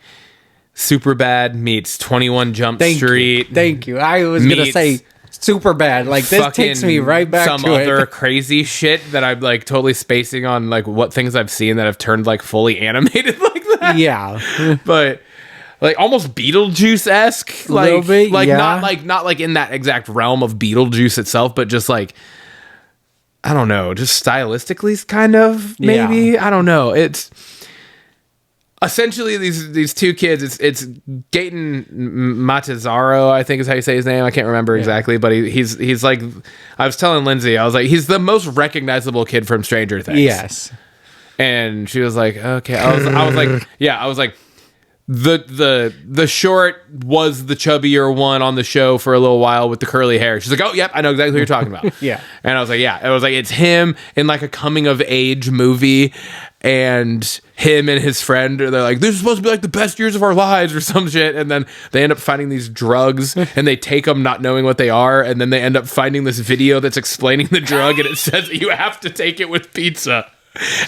Superbad meets 21 Jump Street. Thank you. I was gonna say super bad. Like, this takes me right back to some other crazy shit that I'm like totally spacing on, like what things I've seen that have turned like fully animated like that. Yeah. But like almost Beetlejuice-esque, like, little bit, not like in that exact realm of Beetlejuice itself, but just like, I don't know, just stylistically kind of, maybe. I don't know. It's essentially these two kids. It's Gaten Matarazzo, I think is how you say his name. I can't remember exactly, but he's like, I was telling Lindsay, I was like, he's the most recognizable kid from Stranger Things. Yes. And she was like, okay. I was like, the short was the chubbier one on the show for a little while with the curly hair. She's like, oh, yep, I know exactly what you're talking about. Yeah. And I was like, yeah. It was like, it's him in like a coming of age movie, and him and his friend, they're like, this is supposed to be like the best years of our lives or some shit. And then they end up finding these drugs and they take them not knowing what they are. And then they end up finding this video that's explaining the drug, and it says that you have to take it with pizza.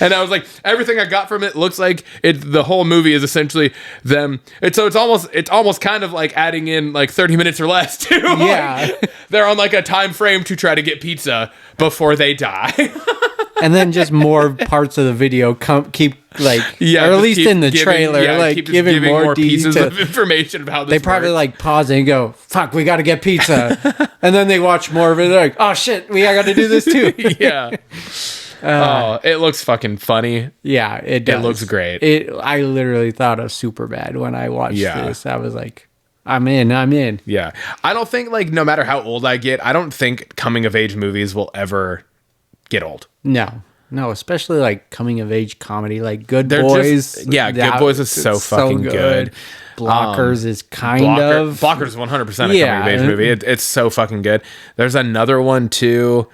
And I was like, everything I got from it looks like the whole movie is essentially them. It's almost kind of like adding in like 30 minutes or less too. Yeah. Like, they're on like a time frame to try to get pizza before they die. And then just more parts of the video keep like, Yeah, or at just least keep in the giving- trailer, yeah, like keep just giving more pieces detail. of information about how this They probably works. like pause and go, fuck, we got to get pizza. And then they watch more of it. They're like, oh shit, we got to do this too. Yeah. Oh, it looks fucking funny. Yeah, it does. It looks great. I literally thought of Superbad when I watched Yeah. this. I was like, I'm in. Yeah. I don't think, like, no matter how old I get, I don't think coming of age movies will ever get old. No, especially like coming of age comedy, like Good They're Boys. just- yeah, Good Boys is so fucking good. Blockers is kind of. Blockers is 100% a Yeah. coming of age movie. It's so fucking good. There's another one too.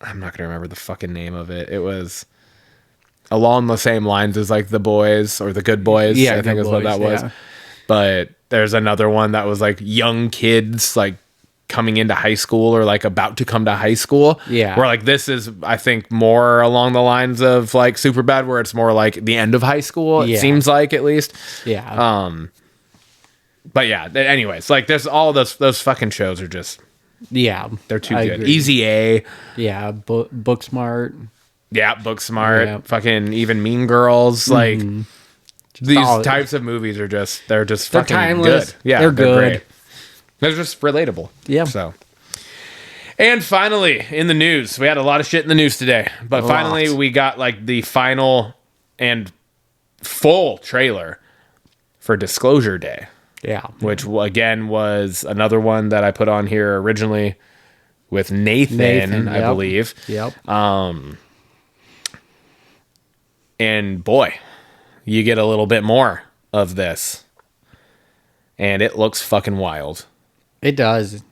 I'm not gonna remember the fucking name of it. It was along the same lines as like The Boys or The Good Boys. Yeah, I think Good is what that Boys, was. yeah. But there's another one that was like young kids like coming into high school or like about to come to high school. Yeah. Where like this is, I think, more along the lines of like Superbad, where it's more like the end of high school. It Yeah. seems like, at least. Yeah. But yeah, anyways, like there's all those fucking shows are just, Yeah. they're too I good. agree. Easy A. Yeah. Booksmart. Yeah, Booksmart. Yeah. Fucking even Mean Girls. Like these solid. types of movies are just, they're just They're fucking timeless. good. Yeah, They're good. great. They're just relatable. Yeah. So. And finally, in the news, we had a lot of shit in the news today, but finally we got like the final and full trailer for Disclosure Day, Yeah. which again was another one that I put on here originally with Nathan, I yep. believe. Yep. And boy, you get a little bit more of this. And it looks fucking wild. It does.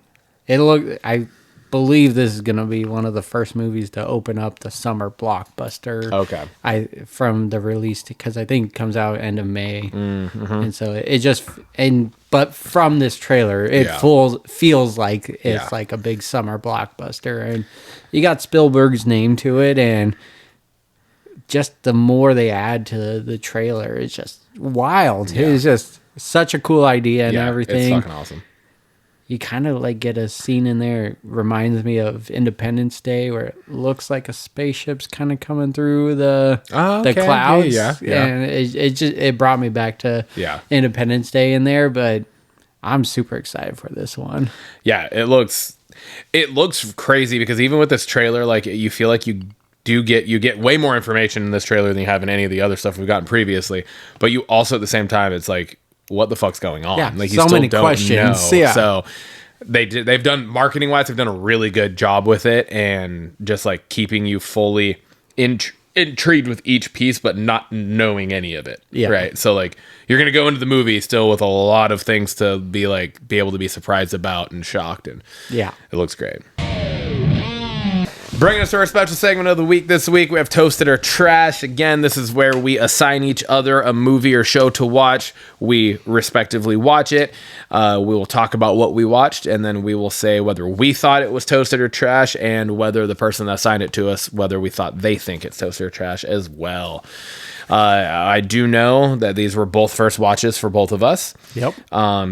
I believe this is going to be one of the first movies to open up the summer blockbuster. Okay. From the release, because I think it comes out end of May. And so it just, but from this trailer, it Yeah. feels like it's Yeah. like a big summer blockbuster. And you got Spielberg's name to it, and just the more they add to the trailer, it's just wild. Yeah. It's just such a cool idea and Yeah, everything. it's fucking awesome. You kind of like get a scene in there. It reminds me of Independence Day, where it looks like a spaceship's kind of coming through the okay. clouds. Yeah. And it brought me back to Yeah. Independence Day in there. But I'm super excited for this one. Yeah, it looks crazy because even with this trailer, like you feel like you get way more information in this trailer than you have in any of the other stuff we've gotten previously. But you also at the same time, it's like, what the fuck's going on? Yeah, Like so many questions. know. Yeah. So they've done marketing wise, they've done a really good job with it, and just like keeping you fully intrigued with each piece, but not knowing any of it. Yeah. Right. So like you're gonna go into the movie still with a lot of things to be able to be surprised about and shocked, and Yeah. it looks great. Bringing us to our special segment of the week this week, we have Toasted or Trash. Again, this is where we assign each other a movie or show to watch. We respectively watch it. We will talk about what we watched, and then we will say whether we thought it was toasted or trash, and whether the person that assigned it to us, whether we thought they think it's toasted or trash as well. I do know that these were both first watches for both of us. Yep.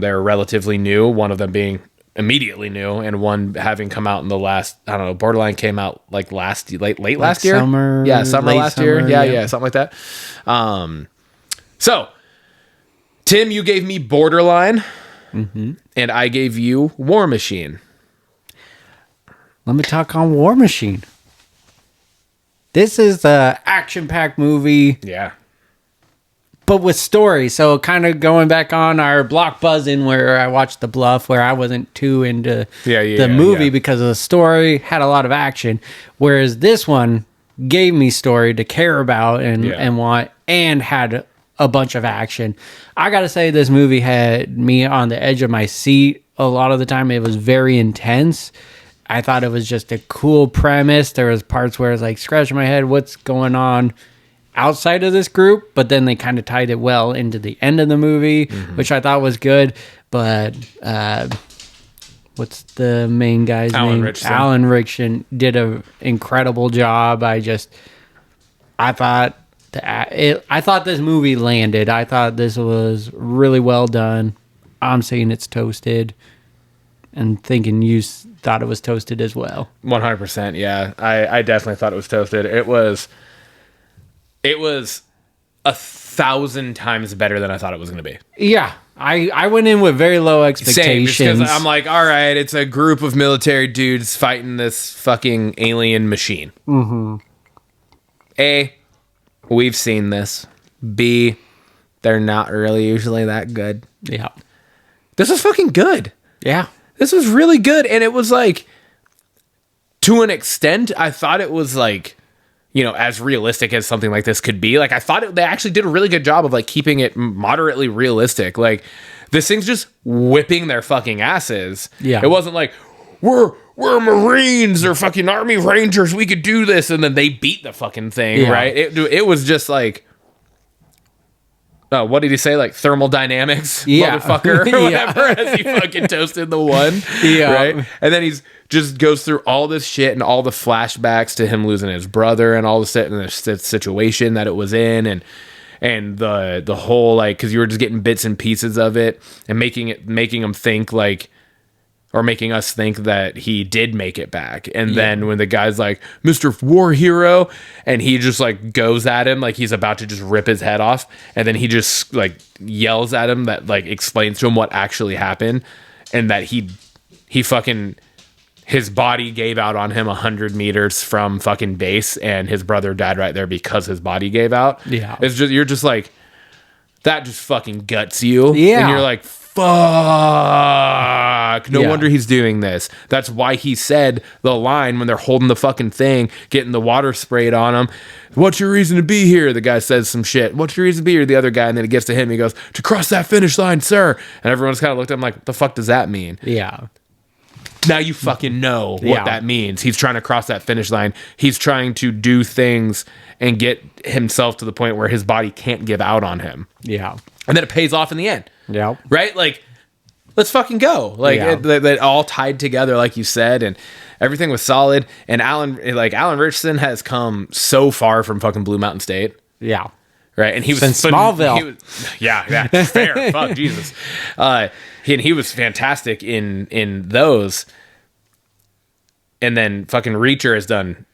They're relatively new, one of them being immediately new, and one having come out in the last, I don't know, Borderline came out like late last year. Summer, Summer late last year. summer, Yeah, yeah. something like that. So Tim, you gave me Borderline, and I gave you War Machine. Let me talk on War Machine. This is a action-packed movie, Yeah. but with story. So kind of going back on our block buzzing where I watched The Bluff, where I wasn't too into the movie because of the story, had a lot of action. Whereas this one gave me story to care about and want, and had a bunch of action. I gotta say, this movie had me on the edge of my seat a lot of the time. It was very intense. I thought it was just a cool premise. There was parts where I was like scratching my head, what's going on outside of this group? But then they kind of tied it well into the end of the movie, which I thought was good. But what's the main guy's name? Richardson. Alan Richardson did an incredible job. I thought this movie landed. I thought this was really well done. I'm saying it's toasted, and thinking you thought it was toasted as well. 100%. Yeah, I definitely thought it was toasted. It was 1,000 times better than I thought it was going to be. Yeah, I went in with very low expectations. Same, because I'm like, all right, it's a group of military dudes fighting this fucking alien machine. Mm-hmm. A, we've seen this. B, they're not really usually that good. Yeah. This was fucking good. Yeah. This was really good. And it was like, to an extent, I thought it was like, as realistic as something like this could be. Like, I thought they actually did a really good job of like keeping it moderately realistic. Like, this thing's just whipping their fucking asses. Yeah. It wasn't like, we're Marines or fucking Army Rangers, we could do this, and then they beat the fucking thing, Yeah. right? It was just like, what did he say? Like thermodynamics, Yeah. motherfucker, or Yeah. whatever, as he fucking toasted the one. Yeah. Right? And then he's just goes through all this shit and all the flashbacks to him losing his brother and all the shit and the situation that it was in, and the whole, like, because you were just getting bits and pieces of it and making him think like, or making us think that he did make it back. And then when the guy's like, Mr. War Hero, and he just like goes at him like he's about to just rip his head off, and then he just like yells at him, that like explains to him what actually happened, and that he fucking, his body gave out on him 100 meters from fucking base, and his brother died right there because his body gave out. Yeah. It's just, you're just like, that just fucking guts you. Yeah. And you're like, fuck. No wonder he's doing this. That's why he said the line when they're holding the fucking thing, getting the water sprayed on him. What's your reason to be here? The guy says some shit. What's your reason to be here? The other guy, and then it gets to him. He goes, to cross that finish line, sir. And everyone's kind of looked at him like, what the fuck does that mean? Yeah. Now you fucking know what that means. He's trying to cross that finish line. He's trying to do things and get himself to the point where his body can't give out on him. Yeah. And then it pays off in the end. Yeah. Right? Like, let's fucking go. Like, it all tied together, like you said, and everything was solid. And Alan Richardson has come so far from fucking Blue Mountain State. Yeah. Right? And he was Since Smallville. Yeah, fair. Fuck, Jesus. He was fantastic in those. And then fucking Reacher has done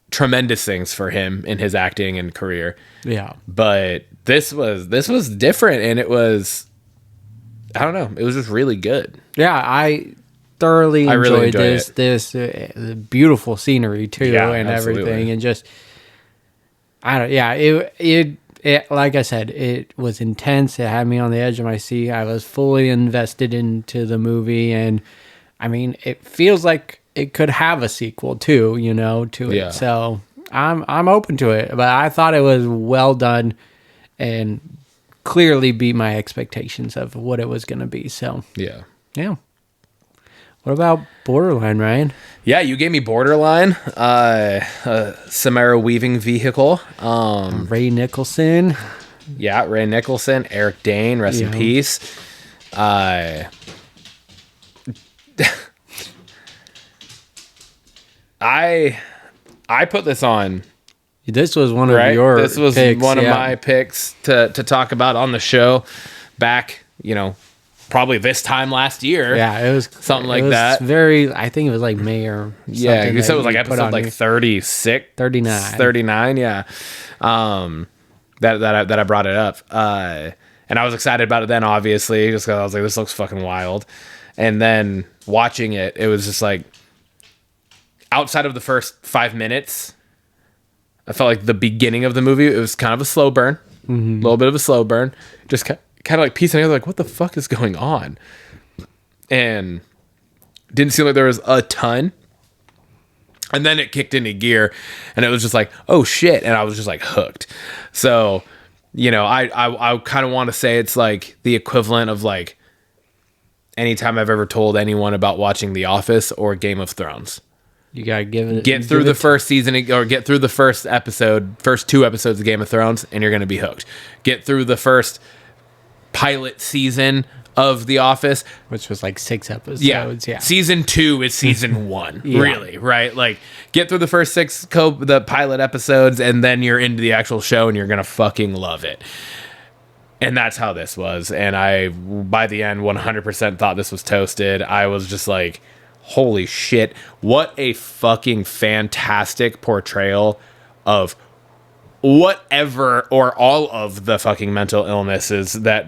tremendous things for him in his acting and career. Yeah. But this was different, and it was, I don't know, it was just really good. Yeah, I thoroughly really enjoyed enjoyed this beautiful scenery too, Yeah, and absolutely. everything, and just it like I said, it was intense. It had me on the edge of my seat. I was fully invested into the movie, and I mean, it feels like it could have a sequel too, to it. Yeah. So I'm open to it, but I thought it was well done and clearly beat my expectations of what it was going to be. So Yeah. What about Borderline, Ryan? Yeah, you gave me Borderline, a Samara weaving vehicle. Ray Nicholson. Yeah, Ray Nicholson, Eric Dane, rest in peace. I put this on. This was one of Right? your This was picks, one of my picks to talk about on the show back, probably this time last year. Yeah, it was Something like it was that. I think it was like May or something. Yeah, you said it was like you put episode on like here. 36. 39. 39, yeah. That I brought it up. And I was excited about it then, obviously, just because I was like, this looks fucking wild. And then watching it, it was just like, outside of the first 5 minutes, I felt like the beginning of the movie, it was kind of a slow burn. A little bit of a slow burn. Just kind of like piecing together, like, what the fuck is going on? And didn't seem like there was a ton. And then it kicked into gear, and it was just like, oh shit. And I was just like hooked. So you know, I kind of want to say it's like the equivalent of like anytime I've ever told anyone about watching The Office or Game of Thrones. You gotta get through the first season or get through the first two episodes of Game of Thrones, and you're gonna be hooked. Get through the first pilot season of The Office, which was like 6 episodes. Yeah. Season 2 is season 1, really, right? Like, get through the first 6 the pilot episodes, and then you're into the actual show, and you're gonna fucking love it. And that's how this was. And I, by the end, 100% thought this was toasted. I was just like, holy shit, what a fucking fantastic portrayal of whatever or all of the fucking mental illnesses that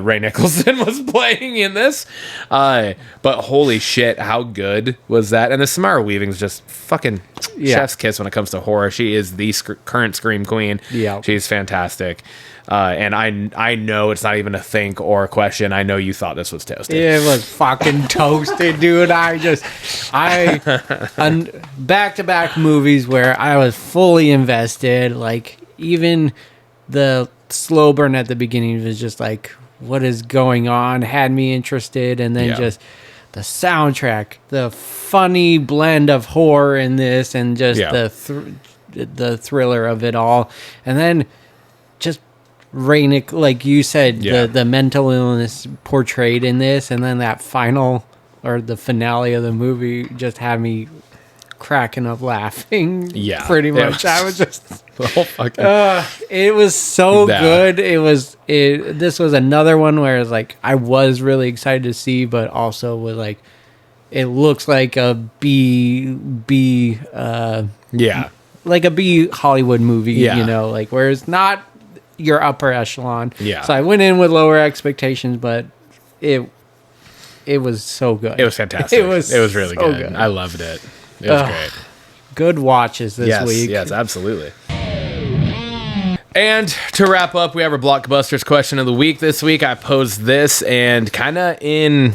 Ray Nicholson was playing in this. But holy shit, how good was that? And the Samara Weaving's just fucking chef's kiss when it comes to horror. She is the current Scream Queen. Yeah. She's fantastic. And I know it's not even a think or a question. I know you thought this was toasted. It was fucking toasted, dude. Back-to-back movies where I was fully invested. Like, even the slow burn at the beginning was just like, what is going on? Had me interested. And then just the soundtrack, the funny blend of horror in this, and just the thriller of it all. And then just Rainick, like you said, the mental illness portrayed in this, and then that final or the finale of the movie just had me cracking up laughing. Yeah, pretty much. I was just it was so good. This was another one where it's like I was really excited to see, but also was like, it looks like a B like a B Hollywood movie, you know, like where it's not your upper echelon. Yeah. So I went in with lower expectations, but it was so good. It was fantastic. It was really so good. I loved it. It was great. Good watches this week. Yes, absolutely. And to wrap up, we have our Blockbusters question of the week this week. I posed this, and kind of in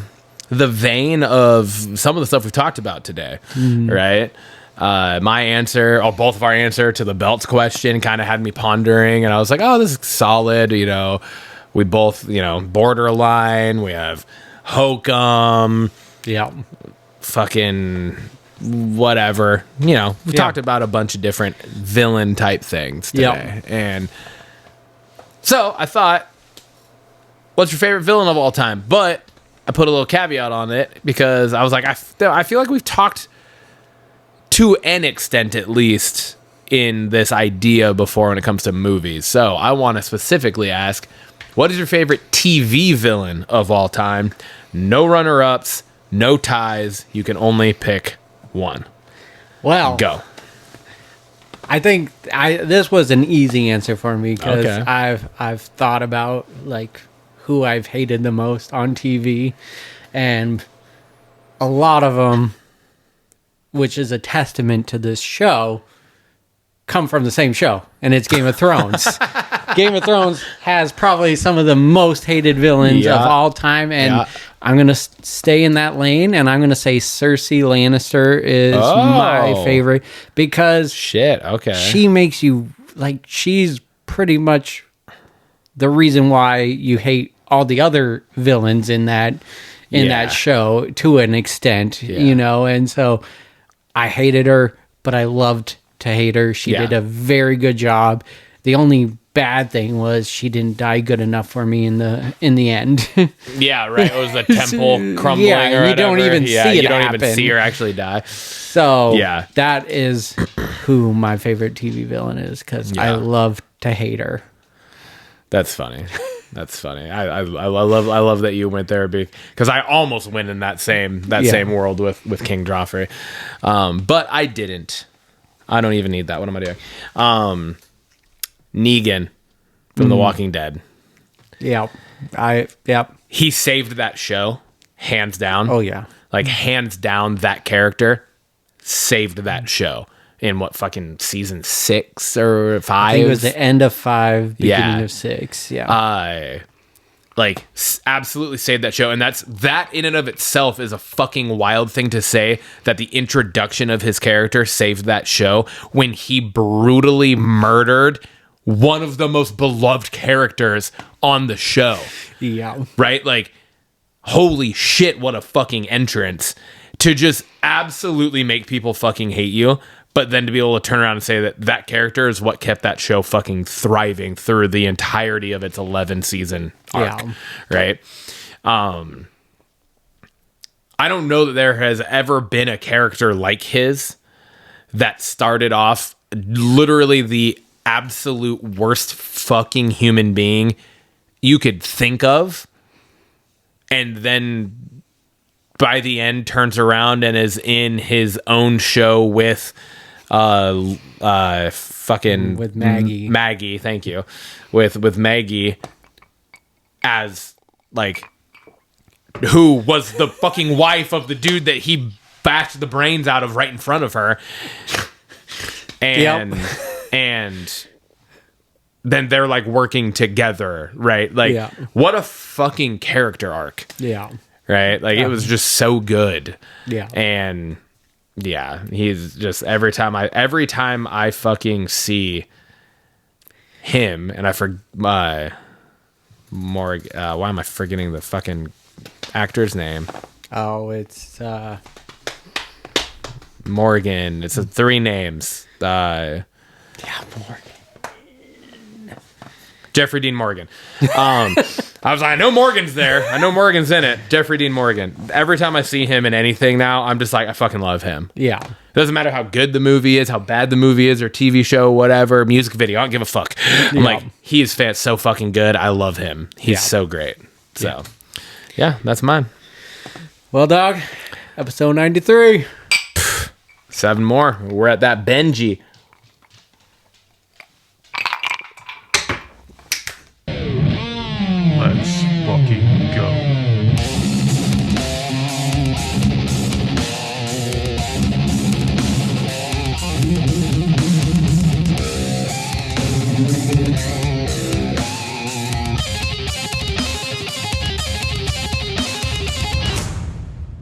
the vein of some of the stuff we've talked about today, right? My answer, or both of our answer to the belts question kind of had me pondering, and I was like, oh, this is solid. You know, we both, borderline. We have Hokum. Yeah. Fucking whatever. We talked about a bunch of different villain type things today. And so I thought, what's your favorite villain of all time? But I put a little caveat on it because I was like, I feel like we've talked to an extent, at least, in this idea before when it comes to movies. So I want to specifically ask, what is your favorite TV villain of all time? No runner-ups, no ties. You can only pick one. Well, go. I think this was an easy answer for me because I've thought about like who I've hated the most on TV, and a lot of them, which is a testament to this show, come from the same show, and it's Game of Thrones. Game of Thrones has probably some of the most hated villains of all time, and I'm going to stay in that lane, and I'm going to say Cersei Lannister is my favorite because she makes you, like, she's pretty much the reason why you hate all the other villains in that show to an extent, and so I hated her, but I loved to hate her. She did a very good job. The only bad thing was she didn't die good enough for me in the end. Yeah, right. It was the temple crumbling. Yeah, you don't even see it. You don't even see her actually die. So that is who my favorite TV villain is because I love to hate her. That's funny. That's funny. I love that you went there because I almost went in that same world with King Joffrey, but I didn't. I don't even need that. What am I doing? Negan from The Walking Dead. He saved that show, hands down. Oh yeah, like hands down. That character saved that show. In what, fucking season 6 or 5? I think it was the end of 5, beginning of 6. Yeah. Like, absolutely saved that show. And that in and of itself is a fucking wild thing to say, that the introduction of his character saved that show when he brutally murdered one of the most beloved characters on the show. Yeah. Right? Like, holy shit, what a fucking entrance to just absolutely make people fucking hate you. But then to be able to turn around and say that that character is what kept that show fucking thriving through the entirety of its 11 season arc. Yeah. Right? I don't know that there has ever been a character like his that started off literally the absolute worst fucking human being you could think of, and then by the end turns around and is in his own show with fucking with Maggie. Maggie, thank you. With Maggie as like who was the fucking wife of the dude that he bashed the brains out of right in front of her. And and then they're like working together, right? Like what a fucking character arc. Yeah. Right? Like it was just so good. Yeah. And yeah, he's just every time I fucking see him, and I why am I forgetting the fucking actor's name? Oh, it's Morgan. It's 3 names. Morgan. Jeffrey Dean Morgan. I was like, I know Morgan's there. I know Morgan's in it. Jeffrey Dean Morgan. Every time I see him in anything now, I'm just like, I fucking love him. Yeah. Doesn't matter how good the movie is, how bad the movie is, or TV show, whatever, music video. I don't give a fuck. I'm like, he is so fucking good. I love him. He's so great. So, yeah, that's mine. Well, dog, episode 93. 7 more. We're at that Benji. Let's